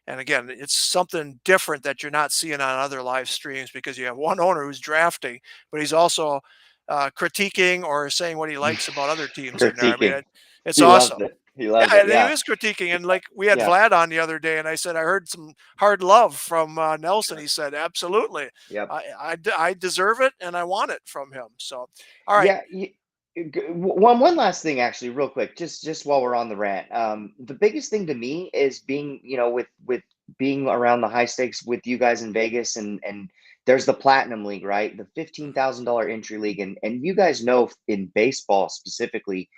and again, it's something different that you're not seeing on other live streams because you have one owner who's drafting, but he's also critiquing or saying what he likes about other teams in there. I mean, Critiquing. it's He awesome. loved it. He loved Yeah, it. and he Yeah. was critiquing, and like we had Yeah. Vlad on the other day, and I said I heard some hard love from Nelson. He said, "Absolutely, Yep. I deserve it, and I want it from him." So, all right, Yeah. One last thing, actually, real quick, just while we're on the rant. The biggest thing to me is being, with being around the high stakes with you guys in Vegas, and there's the Platinum League, right? The $15,000 entry league, and you guys know, in baseball specifically,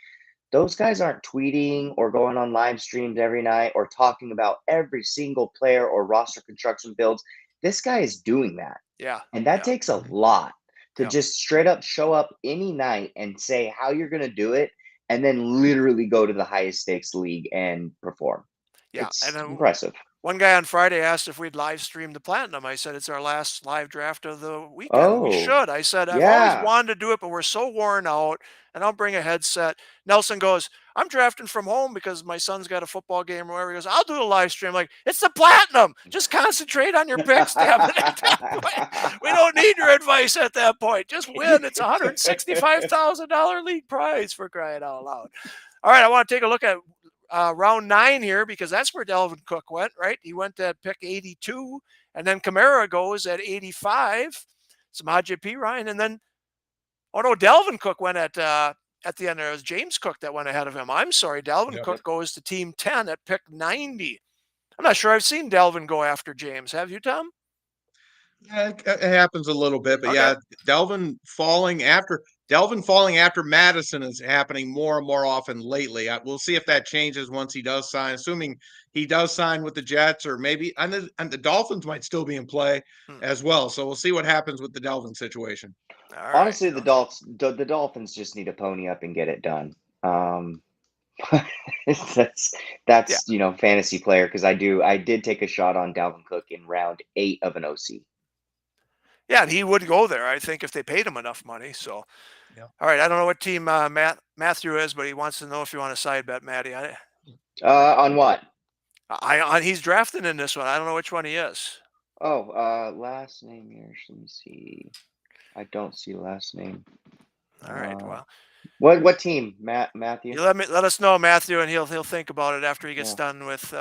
those guys aren't tweeting or going on live streams every night or talking about every single player or roster construction builds. This guy is doing that. yeah, And that yeah, takes a lot to yeah, just straight up show up any night and say how you're going to do it, and then literally go to the highest stakes league and perform. yeah. And It's then impressive. one guy on Friday asked if we'd live stream the Platinum. I said, it's our last live draft of the weekend. We Oh, should. I said, I've always yeah. wanted to do it, but we're so worn out, and I'll bring a headset. Nelson goes, I'm drafting from home because my son's got a football game or whatever. He goes, I'll do a live stream. Like, it's the Platinum. Just concentrate on your picks, damn it. At that point. We don't need your advice at that point. Just win. It's a $165,000 league prize, for crying out loud. All right, I want to take a look at round 9 here because that's where Delvin Cook went, right? He went at pick 82, and then Kamara goes at 85. Samaje P. Ryan, and then Delvin Cook went at the end. There was James Cook that went ahead of him. I'm sorry, Delvin Yep. Cook goes to team 10 at pick 90. I'm not sure I've seen Delvin go after James. Have you, Tom? Yeah, it happens a little bit, but Okay. yeah, Delvin falling after Madison is happening more and more often lately. We'll see if that changes once he does sign, assuming he does sign with the Jets, or maybe and the Dolphins might still be in play as well. So we'll see what happens with the Delvin situation. All right. Honestly, the Dolphins just need to pony up and get it done. That's fantasy player, because I did take a shot on Dalvin Cook in round 8 of an OC. Yeah, and he would go there, I think, if they paid him enough money. So, All right, I don't know what team Matthew is, but he wants to know if you want to side bet Matty. On what? He's drafting in this one. I don't know which one he is. Oh, last name here. Let me see. I don't see last name. All right, well, what team, Matthew? you let us know, Matthew, and he'll think about it after he gets done with.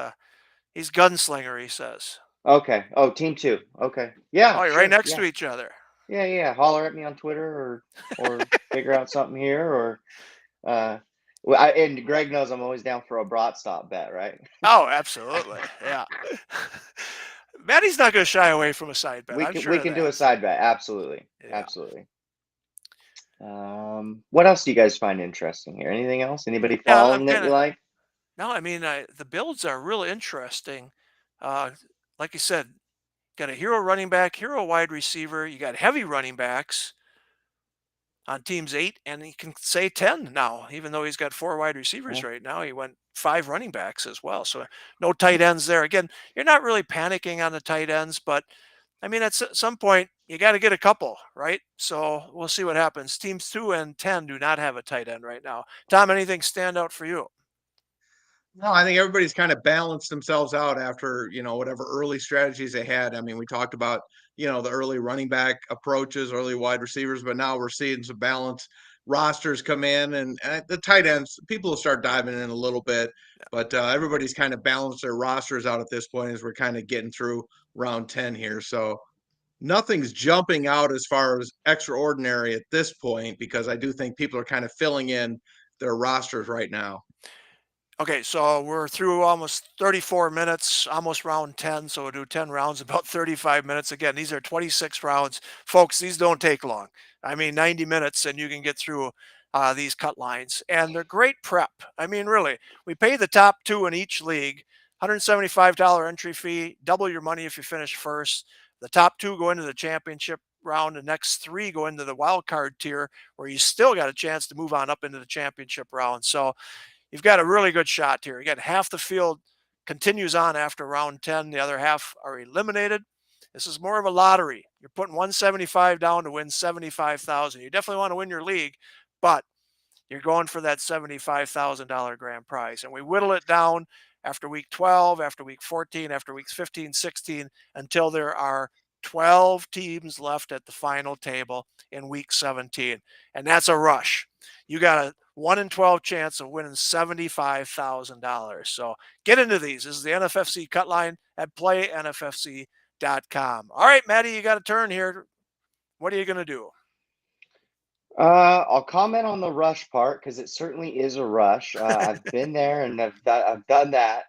He's gunslinger, he says. Okay. Oh, team 2. Okay. Yeah. Oh, you're sure. right next to each other. Yeah. Holler at me on Twitter or figure out something here or and Greg knows I'm always down for a brat stop bet, right? Oh, absolutely. Yeah. Matty's not going to shy away from a side bet. We can do a side bet. Absolutely. Yeah. Absolutely. What else do you guys find interesting here? Anything else? Anybody following that you like? No, I mean, the builds are really interesting. Like you said, got a hero running back, hero wide receiver. You got heavy running backs on teams 8, and he can say 10 now, even though he's got 4 wide receivers right now. He went 5 running backs as well. So no tight ends there. Again, you're not really panicking on the tight ends, but I mean, at some point, you got to get a couple, right? So we'll see what happens. Teams 2 and 10 do not have a tight end right now. Tom, anything stand out for you? No, I think everybody's kind of balanced themselves out after, whatever early strategies they had. I mean, we talked about, the early running back approaches, early wide receivers, but now we're seeing some balanced rosters come in and the tight ends, people will start diving in a little bit, but everybody's kind of balanced their rosters out at this point as we're kind of getting through round 10 here. So nothing's jumping out as far as extraordinary at this point, because I do think people are kind of filling in their rosters right now. Okay, so we're through almost 34 minutes, almost round 10. So we'll do 10 rounds, about 35 minutes. Again, these are 26 rounds. Folks, these don't take long. I mean, 90 minutes and you can get through these cut lines. And they're great prep. I mean, really, we pay the top 2 in each league, $175 entry fee, double your money if you finish first. The top 2 go into the championship round. The next 3 go into the wild card tier, where you still got a chance to move on up into the championship round. So you've got a really good shot here. You got half the field continues on after round 10. The other half are eliminated. This is more of a lottery. You're putting 175 down to win 75,000. You definitely want to win your league, but you're going for that $75,000 grand prize. And we whittle it down after week 12, after week 14, after weeks 15, 16, until there are 12 teams left at the final table in week 17. And that's a rush. You got a 1 in 12 chance of winning $75,000. So get into these. This is the NFFC Cutline at playnffc.com. All right, Matty, you got a turn here. What are you going to do? I'll comment on the rush part because it certainly is a rush. I've been there and I've done that.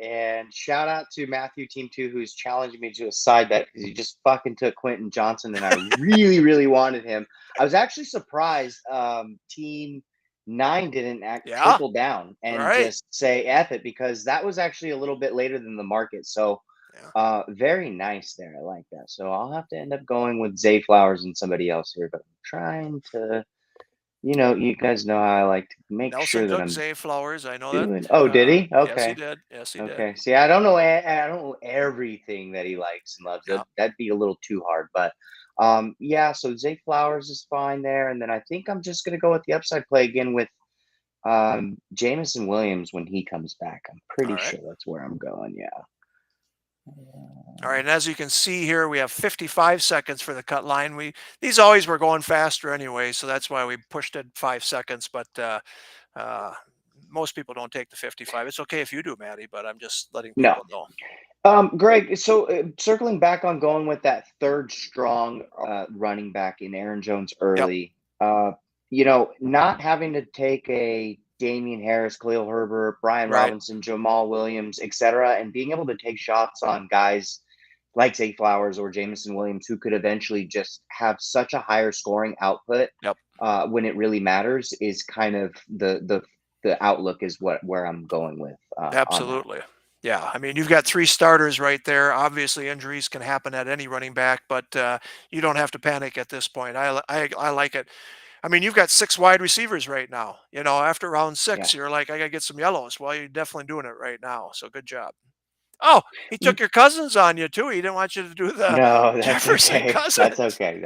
And shout out to Matthew Team 2 who's challenging me to a side bet because he just fucking took Quentin Johnson and I really, really wanted him. I was actually surprised Team 9 didn't trickle down and just say F it, because that was actually a little bit later than the market. So very nice there. I like that. So I'll have to end up going with Zay Flowers and somebody else here, but I'm trying to, you guys know how I like to make Nelson sure that took I'm Zay Flowers. I know doing. that. Oh, did he? Okay. Yes, he did. Yes, he did. Okay. See, I don't know everything that he likes and loves. That'd be a little too hard, but yeah. So Zay Flowers is fine there, and then I think I'm just gonna go with the upside play again with Jamison Williams when he comes back. I'm pretty sure that's where I'm going. Yeah. All right, and as you can see here, we have 55 seconds for the cut line. These always were going faster anyway, so that's why we pushed it 5 seconds. But most people don't take the 55. It's okay if you do, Matty, but I'm just letting people know. Greg, so circling back on going with that third strong running back in Aaron Jones early, not having to take a Damian Harris, Khalil Herbert, Brian Robinson, Jamal Williams, etc., and being able to take shots on guys like Zay Flowers or Jamison Williams who could eventually just have such a higher scoring output when it really matters is kind of the outlook is where I'm going with. Absolutely. Yeah, I mean, you've got 3 starters right there. Obviously, injuries can happen at any running back, but you don't have to panic at this point. I like it. I mean, you've got 6 wide receivers right now. After round 6, you're like, I got to get some yellows. Well, you're definitely doing it right now. So good job. Oh, he took your cousins on you too. He didn't want you to do the no, that's Jefferson okay. Cousins. That's okay.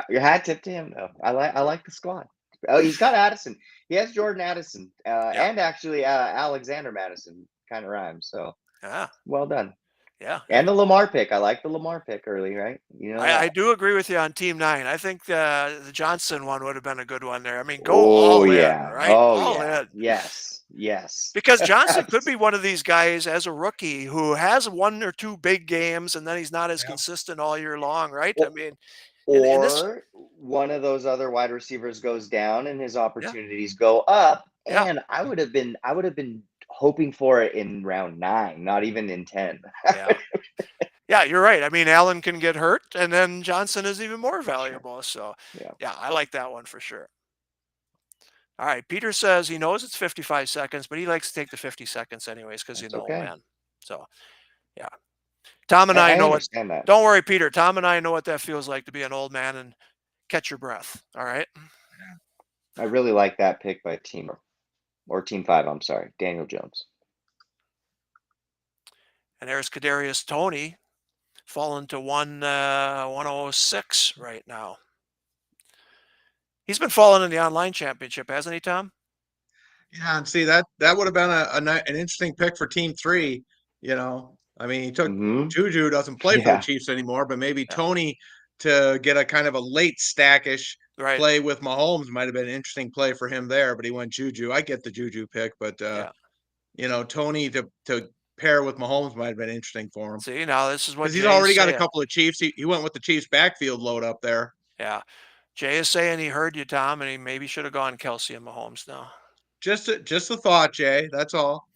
Your hat tip to him though. I like the squad. Oh, he's got Addison. He has Jordan Addison, and actually Alexander Madison. Kind of rhymes. So Yeah. well done. Yeah. And the Lamar pick. I like the Lamar pick early, right? You know I that. do agree with you on Team 9. I think the Johnson one would have been a good one there. I mean, go Oh all in, yeah. right? Oh All yeah. in. Yes. Yes. Because Johnson could be one of these guys as a rookie who has 1 or 2 big games and then he's not as Yeah. consistent all year long, right? I Or, mean, in this, or one of those other wide receivers goes down and his yeah, opportunities go up. yeah, And I would have been hoping for it in round 9, not even in 10. yeah. Yeah, you're right. I mean, Allen can get hurt, and then Johnson is even more Sure. valuable. So, Yeah. yeah, I like that one for sure. All right. Peter says he knows it's 55 seconds, but he likes to take the 50 seconds anyways because That's okay. man. So, yeah. Tom and I I know what. understand that. Don't worry, Peter. Tom and I know what that feels like to be an old man and catch your breath. All right. I really like that pick by Team 5, I'm sorry, Daniel Jones. And there's Kadarius Toney falling to 106 right now. He's been falling in the online championship, hasn't he, Tom? Yeah, and see that would have been an interesting pick for Team 3. I mean, he took Juju doesn't play for the Chiefs anymore, but maybe Tony to get a kind of a late stackish play with Mahomes might have been an interesting play for him there. But he went Juju. I get the Juju pick, but Tony to pair with Mahomes might have been interesting for him. See, now this is what because he's already got a couple of Chiefs. He went with the Chiefs backfield load up there. Yeah. Jay is saying he heard you, Tom, and he maybe should have gone Kelsey and Mahomes now. Just a thought, Jay. That's all.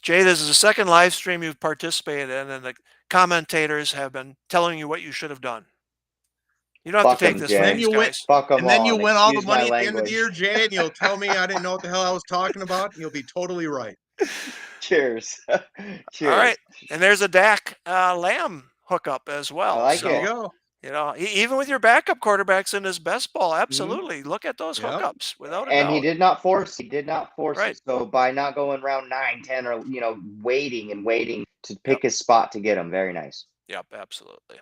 Jay, this is the second live stream you've participated in, and the commentators have been telling you what you should have done. You don't have to take this from these guys. And then you win all the money at the end of the year, Jay, and you'll tell me I didn't know what the hell I was talking about. And you'll be totally right. Cheers. Cheers. All right. And there's a Dak Lamb hookup as well. I like so, it. Go. Even with your backup quarterbacks in his best ball, absolutely. Look at those hookups without a doubt. And he did not force Right. it. So by not going round 9, 10, or waiting to pick his spot to get him, very nice. Yep, absolutely.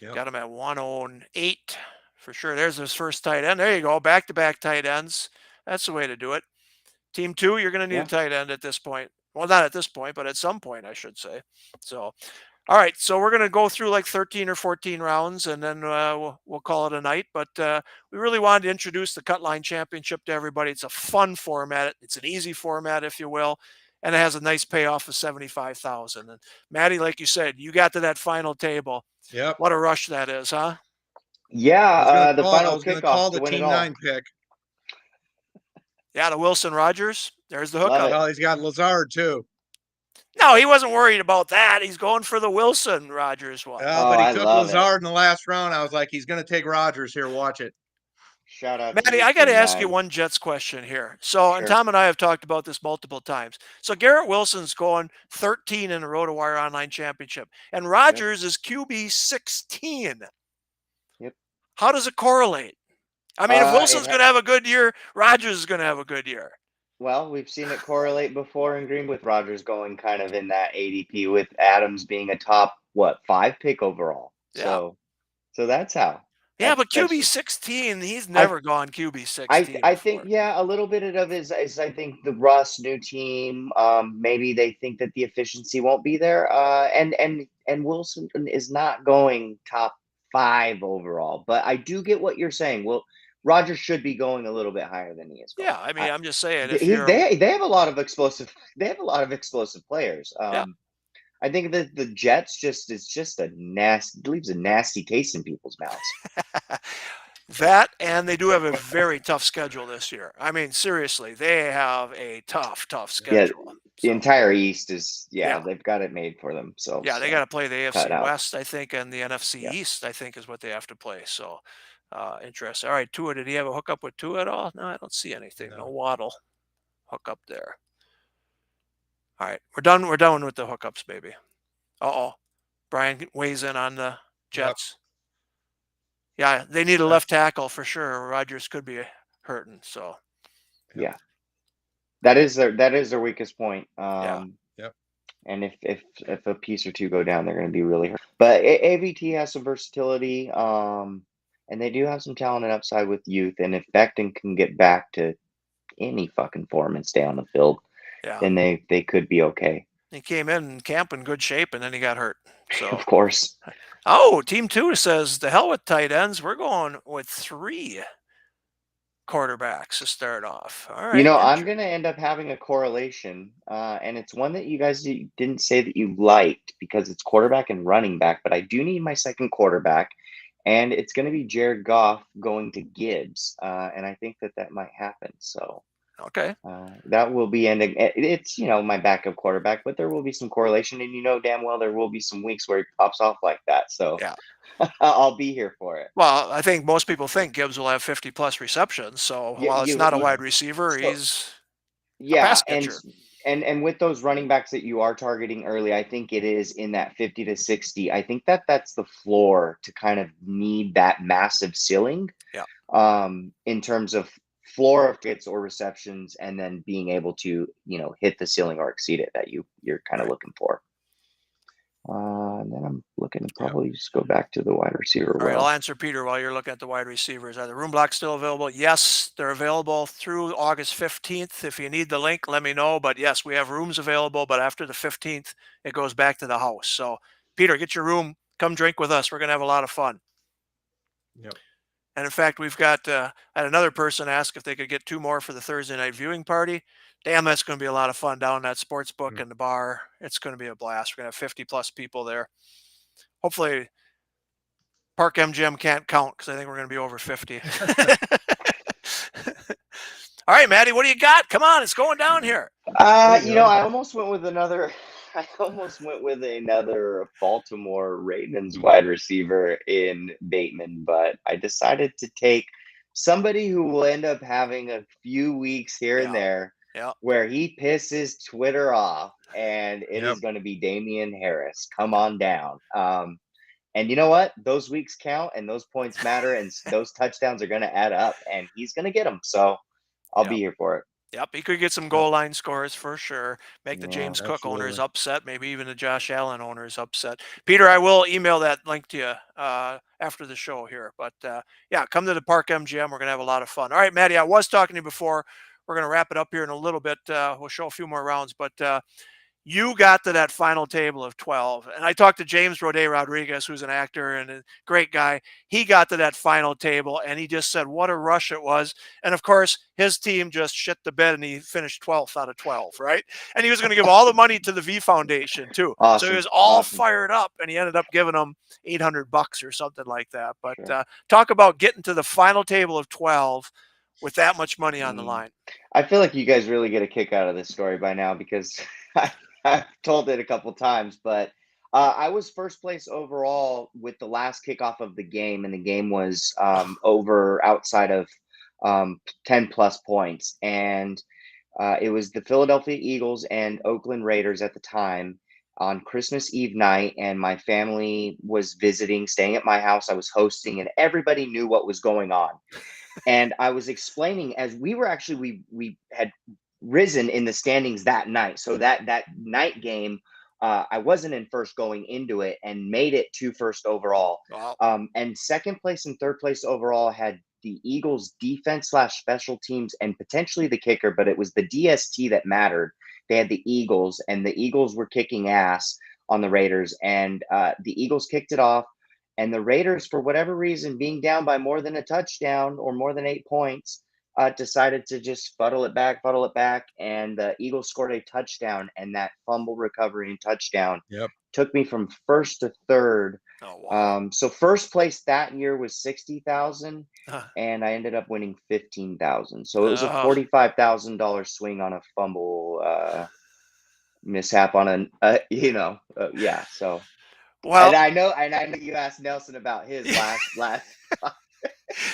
Got him at 108 for sure. There's his first tight end. There you go. Back-to-back tight ends. That's the way to do it. Team 2, you're going to need a tight end at this point. Well, not at this point, but at some point, I should say. So, all right. So we're going to go through like 13 or 14 rounds, and then we'll call it a night. But we really wanted to introduce the Cutline Championship to everybody. It's a fun format. It's an easy format, if you will. And it has a nice payoff of $75,000. And Matty, like you said, you got to that final table. Yep. What a rush that is, huh? Yeah, the final I was going to kickoff call to the win Team it all. 9 pick. Yeah, the Wilson Rogers. There's the Love hookup. it. Well, he's got Lazard too. No, he wasn't worried about that. He's going for the Wilson Rogers one. But I he took love it. Lazard in the last round. I was like, he's going to take Rogers here. Watch it. Shout out Matty, to I got to Team ask you 9. one Jets question here. So, and Sure. Tom and I have talked about this multiple times. So, Garrett Wilson's going 13 in the RotoWire Online Championship, and Rogers is QB 16. Yep. How does it correlate? I mean, if Wilson's going to have a good year, Rogers is going to have a good year. Well, we've seen it correlate before in Green with Rodgers going kind of in that ADP with Adams being a top 5 pick overall. Yeah. So that's how. Yeah, but QB 16, he's never gone QB 16. I think a little bit of it is I think the Russ new team. Maybe they think that the efficiency won't be there. And Wilson is not going top 5 overall. But I do get what you're saying. Well, Rodgers should be going a little bit higher than he is going. Yeah, I mean, I'm just saying. They have a lot of explosive. They have a lot of explosive players. I think that the Jets leaves a nasty taste in people's mouths. That, and they do have a very tough schedule this year. I mean, seriously, they have a tough schedule. Yeah, the entire East is they've got it made for them. So yeah, they got to play the AFC out. West, I think, and the NFC East, I think, is what they have to play. So interesting. All right, Tua, did he have a hookup with Tua at all? No, I don't see anything. No Waddle hookup there. All right, we're done with the hookups, baby. Brian weighs in on the Jets. Yep. Yeah, they need a left tackle for sure. Rodgers could be hurting. So yeah, that is their weakest point. Yep. And if a piece or two go down, they're going to be really hurt. But AVT has some versatility. and they do have some talent and upside with youth. And if Becton can get back to any fucking form and stay on the field, Yeah. then they could be okay. He came in camp in good shape, and then he got hurt. So, Of course. oh, Team 2 says, the hell with tight ends. We're going with 3 quarterbacks to start off. All right. I'm going to end up having a correlation, and it's one that you guys didn't say that you liked because it's quarterback and running back, but I do need my second quarterback, and it's going to be Jared Goff going to Gibbs, and I think that might happen. So Okay. that will be ending. It's my backup quarterback, but there will be some correlation, and damn well there will be some weeks where he pops off like that. So Yeah. I'll be here for it. Well, I think most people think Gibbs will have 50-plus receptions. So while it's not a wide receiver, he's a pass catcher. And with those running backs that you are targeting early, I think it is in that 50 to 60. I think that's the floor to kind of need that massive ceiling. Yeah. In terms of floor of hits or receptions, and then being able to hit the ceiling or exceed it that you're kind of looking for. And then I'm looking to probably just go back to the wide receiver. All right, I'll answer Peter while you're looking at the wide receivers. Are the room blocks still available? Yes, they're available through August 15th. If you need the link, let me know. But yes, we have rooms available. But after the 15th, it goes back to the house. So, Peter, get your room. Come drink with us. We're going to have a lot of fun. Yep. And in fact, we've got I had another person ask if they could get 2 more for the Thursday night viewing party. Damn, that's going to be a lot of fun down that sports book and the bar. It's going to be a blast. We're going to have 50-plus people there. Hopefully, Park MGM can't count because I think we're going to be over 50. All right, Maddie, what do you got? Come on, it's going down here. I almost went with another. I almost went with another Baltimore Ravens wide receiver in Bateman, but I decided to take somebody who will end up having a few weeks here and there where he pisses Twitter off, and it is going to be Damian Harris. Come on down. And you know what? Those weeks count, and those points matter, and those touchdowns are going to add up, and he's going to get them. So I'll be here for it. Yep, he could get some goal line scores for sure. Make the James Cook absolutely. owners upset, maybe even the Josh Allen owners upset. Peter, I will email that link to you after the show here. But yeah, come to the Park MGM. We're going to have a lot of fun. All right, Maddie, I was talking to you before. We're going to wrap it up here in a little bit. We'll show a few more rounds, but you got to that final table of 12. And I talked to James Rodet Rodriguez, who's an actor and a great guy. He got to that final table, and he just said what a rush it was. And, of course, his team just shit the bed, and he finished 12th out of 12, right? And he was going to give all the money to the V Foundation, too. Awesome. So he was all fired up, and he ended up giving them $800 or something like that. But talk about getting to the final table of 12 with that much money on the line. I feel like you guys really get a kick out of this story by now because I've told it a couple times, but I was first place overall with the last kickoff of the game, and the game was over outside of 10-plus points. And it was the Philadelphia Eagles and Oakland Raiders at the time on Christmas Eve night, and my family was visiting, staying at my house. I was hosting, and everybody knew what was going on. And I was explaining as we were actually, we had risen in the standings that night. So that night game, I wasn't in first going into it and made it to first overall. Wow. And second place and third place overall had the Eagles defense / special teams and potentially the kicker, but it was the DST that mattered. They had the Eagles, and the Eagles were kicking ass on the Raiders, and the Eagles kicked it off. And the Raiders, for whatever reason, being down by more than a touchdown or more than 8 points, decided to just fuddle it back. And the Eagles scored a touchdown, and that fumble recovery and touchdown took me from first to third. Oh, wow. So first place that year was 60,000, and I ended up winning 15,000. So it was a $45,000 swing on a fumble mishap on yeah. So. Well, and I know you asked Nelson about his last.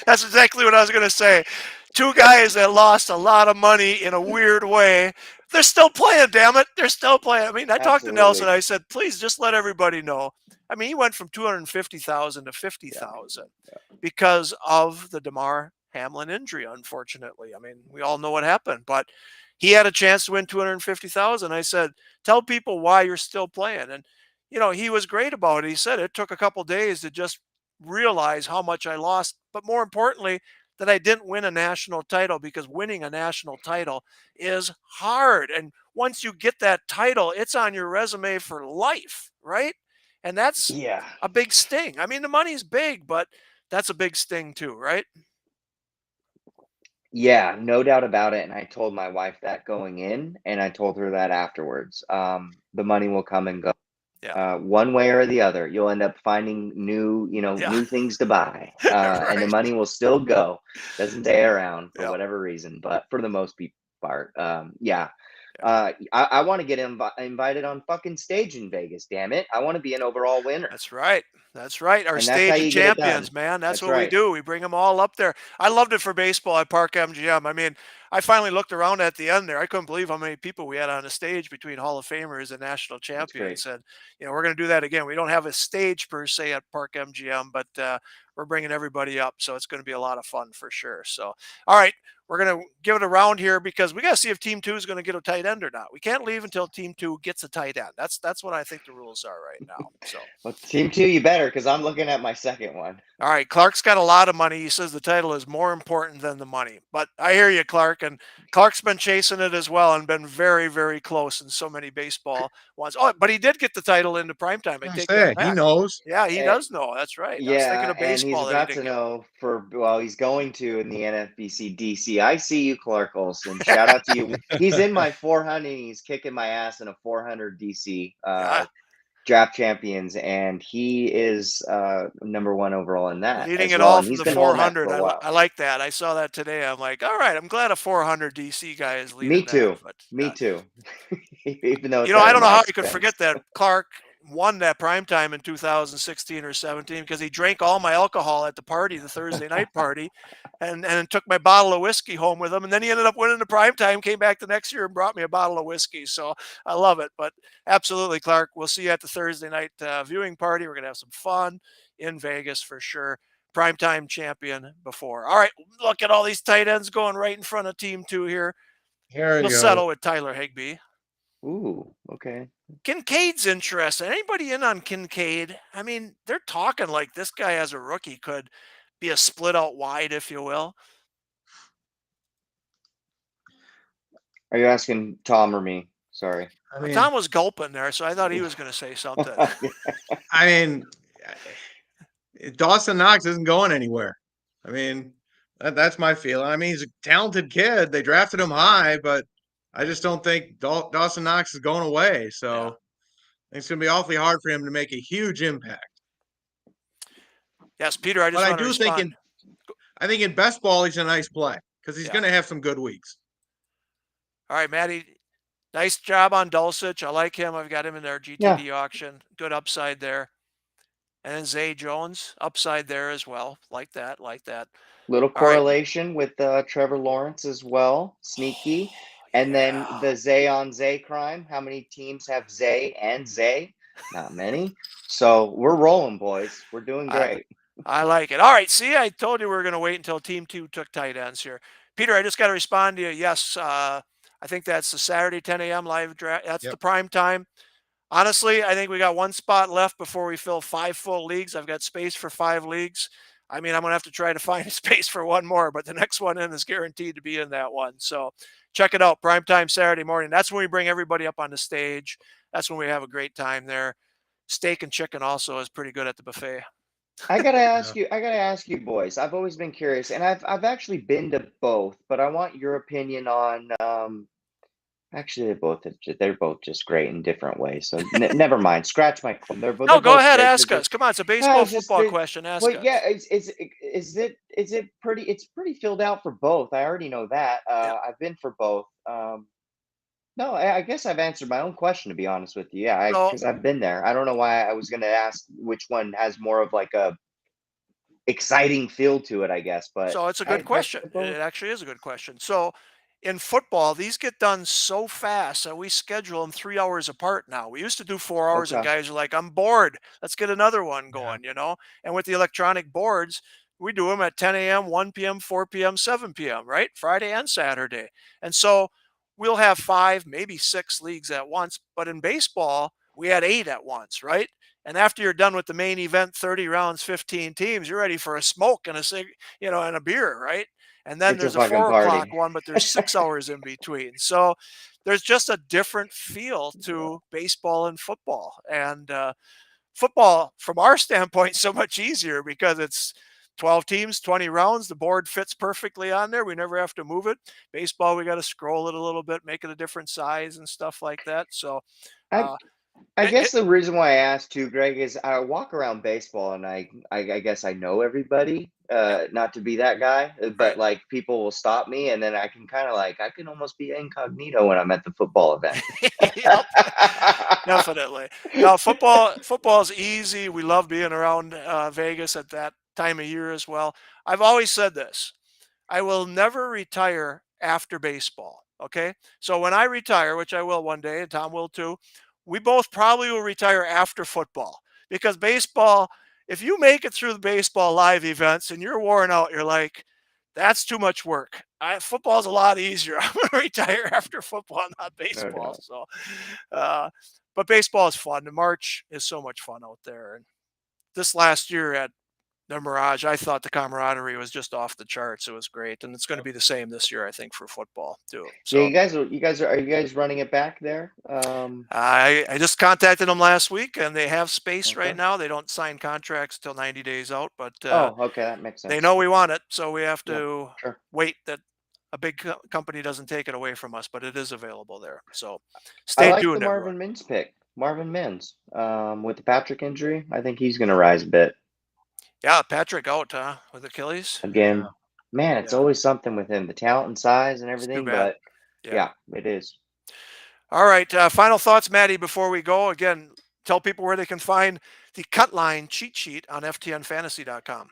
That's exactly what I was going to say. 2 guys that lost a lot of money in a weird way. They're still playing, damn it. They're still playing. I mean, I talked to Nelson. I said, please just let everybody know. I mean, he went from 250,000 to 50,000 because of the DeMar Hamlin injury, unfortunately. I mean, we all know what happened, but he had a chance to win 250,000. I said, tell people why you're still playing. And he was great about it. He said it took a couple days to just realize how much I lost, but more importantly, that I didn't win a national title, because winning a national title is hard. And once you get that title, it's on your resume for life, right? And that's Yeah. a big sting. I mean, the money's big, but that's a big sting too, right? Yeah, no doubt about it. And I told my wife that going in, and I told her that afterwards. The money will come and go. Yeah. One way or the other, you'll end up finding new, Yeah. new things to buy, and the Right. money will still go. Doesn't stay around for Yep. whatever reason, but for the most part, yeah. Yeah. I want to get invited on fucking stage in Vegas. Damn it, I want to be an overall winner, That's right. That's right. Our and that's how stage of you get it done. champions, man. That's That's what we right. do. We bring them all up there. I loved it for baseball at Park MGM. I mean, I finally looked around at the end there. I couldn't believe how many people we had on the stage between Hall of Famers and national That's great. champions. And, we're going to do that again. We don't have a stage per se at Park MGM, but we're bringing everybody up. So it's going to be a lot of fun for sure. So, all right. We're going to give it a round here, because we got to see if Team 2 is going to get a tight end or not. We can't leave until Team 2 gets a tight end. That's what I think the rules are right now. So, Well, Team 2, you better, because I'm looking at my second one. all right, Clark's got a lot of money. He says the title is more important than the money. But I hear you, Clark. And Clark's been chasing it as well and been very, very close in so many baseball ones. Oh, but he did get the title into primetime. I I take that say he back. knows. Yeah, he Eh, does know. That's right. I was thinking Yeah, of and he's baseball that he about to didn't get. know he's going to in the NFBC DC. I see you, Clark Olson. Shout out to you. He's in my 400. He's kicking my ass in a 400 DC Yeah, draft champions, and he is number one overall in that leading as it well. all And from he's the been holding that 400. for a while. I like that. I saw that today. I'm like, all right, I'm glad a 400 DC guy is Me leading that. too. But Me too. Even though it's I at don't know my how you could expense. forget that Clark won that primetime in 2016 or 17, because he drank all my alcohol at the party, the Thursday night party, and took my bottle of whiskey home with him. And then he ended up winning the primetime, came back the next year and brought me a bottle of whiskey. So I love it. But absolutely, Clark, we'll see you at the Thursday night viewing party. We're going to have some fun in Vegas for sure. Primetime champion before. All right, look at all these tight ends going right in front of Team 2 here. Here we We'll go. settle with Tyler Higbee. Ooh, okay. Kincaid's interesting. Anybody in on Kincaid? I mean, they're talking like this guy as a rookie could be a split out wide, if you will. Are you asking Tom or me? Sorry. I mean, Tom was gulping there, so I thought he was going to say something. I mean, Dawson Knox isn't going anywhere. I mean, that's my feeling. I mean, he's a talented kid. They drafted him high, but I just don't think Dawson Knox is going away. So it's going to be awfully hard for him to make a huge impact. Yes, Peter, I just But I want to do think respond. I think in best ball he's a nice play because he's Yeah. going to have some good weeks. All right, Matty, nice job on Dulcich. I like him. I've got him in their GTD auction. Good upside there. And then Zay Jones, upside there as well. Like that. Little All right. correlation with Trevor Lawrence as well. Sneaky. And then Yeah. the Zay on Zay crime. How many teams have Zay and Zay? Not many. So we're rolling, boys. We're doing great. I like it. All right. See, I told you we were going to wait until Team 2 took tight ends here. Peter, I just got to respond to you. Yes, I think that's the Saturday 10 a.m. live draft. That's the prime time. Honestly, I think we got one spot left before we fill 5 full leagues. I've got space for 5 leagues. I mean, I'm going to have to try to find space for one more, but the next one in is guaranteed to be in that one. So check it out. Primetime Saturday morning. That's when we bring everybody up on the stage. That's when we have a great time there. Steak and chicken also is pretty good at the buffet. I gotta ask you, boys. I've always been curious, and I've actually been to both, but I want your opinion on actually they're both just great in different ways. So never mind. Scratch my claim. No, They're go both ahead. great Ask 'cause us. Come on. It's a baseball, it's just football question. Ask well, us. yeah, is it pretty? It's pretty filled out for both. I already know that. Yep. I've been for both. No, I guess I've answered my own question, to be honest with you. Yeah, So, because I've been there. I don't know why I was going to ask which one has more of like a exciting feel to it, I guess. But so it's a good question. It actually is a good question. So in football, these get done so fast that we schedule them 3 hours apart now. We used to do 4 hours and Okay. guys are like, I'm bored. Let's get another one going, And with the electronic boards, we do them at 10 a.m., 1 p.m., 4 p.m., 7 p.m., right? Friday and Saturday. And so we'll have 5, maybe 6 leagues at once. But in baseball, we had 8 at once, right? And after you're done with the main event, 30 rounds, 15 teams, you're ready for a smoke and and a beer, right? And then It's a there's a fucking 4 o'clock party. one, but there's 6 hours in between. So there's just a different feel to baseball and football. And football, from our standpoint, so much easier because it's 12 teams, 20 rounds. The board fits perfectly on there. We never have to move it. Baseball, we got to scroll it a little bit, make it a different size and stuff like that. So, I uh, I it, guess the reason why I asked too, Greg, is I walk around baseball and I guess I know everybody. yep, Not to be that guy, but right. like people will stop me, and then I can kind of like I can almost be incognito when I'm at the football event. Yep, definitely. Now, football is easy. We love being around Vegas at that time of year as well. I've always said this. I will never retire after baseball. Okay. So when I retire, which I will one day, and Tom will too, we both probably will retire after football because baseball, if you make it through the baseball live events and you're worn out, you're like, that's too much work. Football's a lot easier. I'm going to retire after football, not No baseball. doubt. So, uh, but baseball is fun. The March is so much fun out there. And this last year at the Mirage, I thought the camaraderie was just off the charts. It was great, and it's going to be the same this year, I think, for football too. Yeah, So are you guys running it back there? I just contacted them last week, and they have space right Okay. now. They don't sign contracts till 90 days out, but Oh, okay, that makes they sense. know we Okay. want it, so we have Yeah, to sure. wait that a big company doesn't take it away from us, but it is available there. So I stay like the tuned, everyone. Marvin Mims pick. Marvin Mims, with the Patrick injury, I think he's going to rise a bit Yeah, Patrick out, huh, with Achilles. Yeah. again. Man, it's Yeah, always something with him, the talent and size and it's too everything. bad. But Yeah. yeah, it is. All right. Final thoughts, Maddie, before we go. Again, tell people where they can find the Cutline cheat sheet on ftnfantasy.com.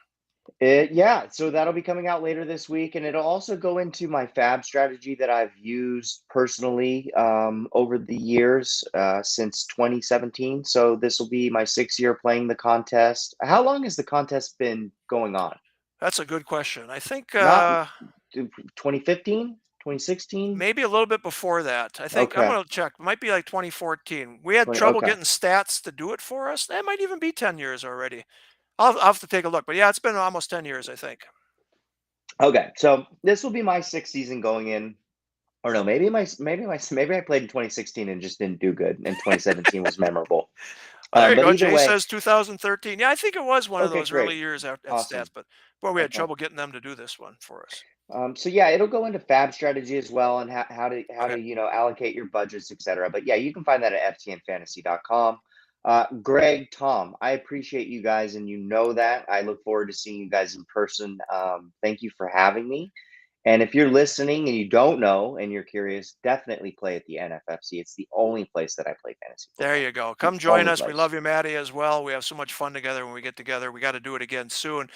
Yeah, so that'll be coming out later this week, and it'll also go into my fab strategy that I've used personally over the years since 2017. So this will be my 6th year playing the contest. How long has the contest been going on? That's a good question. I think Not 2015, 2016? maybe a little bit before that. I think I'm Okay, going to check. It might be like 2014. We had 20. trouble Okay, getting stats to do it for us. That might even be 10 years already. I'll have to take a look. But yeah, it's been almost 10 years, I think. okay. So this will be my 6th season going in. Or no, maybe I played in 2016 and just didn't do good, and 2017 was memorable. Oh, there you But go. either Jay way, says 2013. Yeah, I think it was one of okay, those early great, years at stats, awesome. but boy, we had Okay. trouble getting them to do this one for us. So yeah, it'll go into fab strategy as well, and how Okay. to allocate your budgets, etc. But yeah, you can find that at ftnfantasy.com. Greg, Tom, I appreciate you guys, and you know that. I look forward to seeing you guys in person. Thank you for having me. And if you're listening and you don't know and you're curious, definitely play at the NFFC. It's the only place that I play fantasy There football. you go. The Come join only us. We place. love you, Maddie, as well. We have so much fun together when we get together. We got to do it again soon.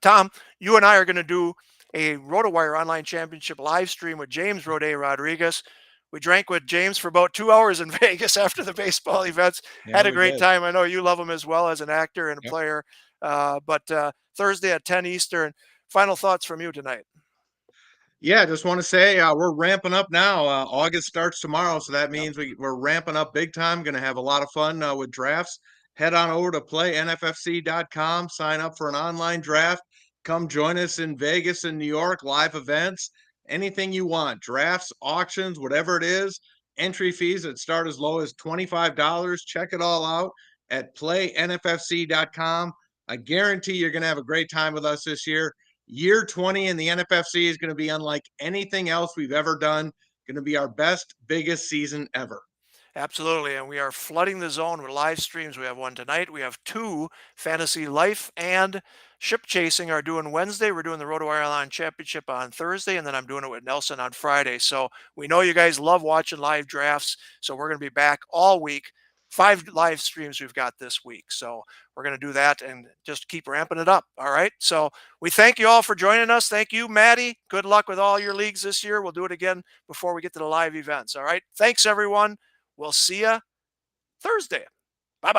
Tom, you and I are going to do a RotoWire Online Championship live stream with James Rode Rodriguez. We drank with James for about 2 hours in Vegas after the baseball events. Yeah, Had a we great did. time. I know you love him as well as an actor and a Yep. player. But Thursday at 10 Eastern. Final thoughts from you tonight. Yeah, just want to say we're ramping up now. August starts tomorrow, so that means we're ramping up big time. Going to have a lot of fun with drafts. Head on over to playnffc.com, sign up for an online draft. Come join us in Vegas and New York, live events, anything you want, drafts, auctions, whatever it is. Entry fees that start as low as $25. Check it all out at playnffc.com. I guarantee you're going to have a great time with us this year. Year 20 in the NFFC is going to be unlike anything else we've ever done. Going to be our best, biggest season ever. Absolutely. And we are flooding the zone with live streams. We have one tonight. We have 2 Fantasy Life and Ship Chasing are doing Wednesday. We're doing the RotoWire Online Championship on Thursday, and then I'm doing it with Nelson on Friday. So we know you guys love watching live drafts. So we're going to be back all week. 5 live streams we've got this week. So we're going to do that and just keep ramping it up. All right. So we thank you all for joining us. Thank you, Maddie. Good luck with all your leagues this year. We'll do it again before we get to the live events. All right. Thanks, everyone. We'll see you Thursday.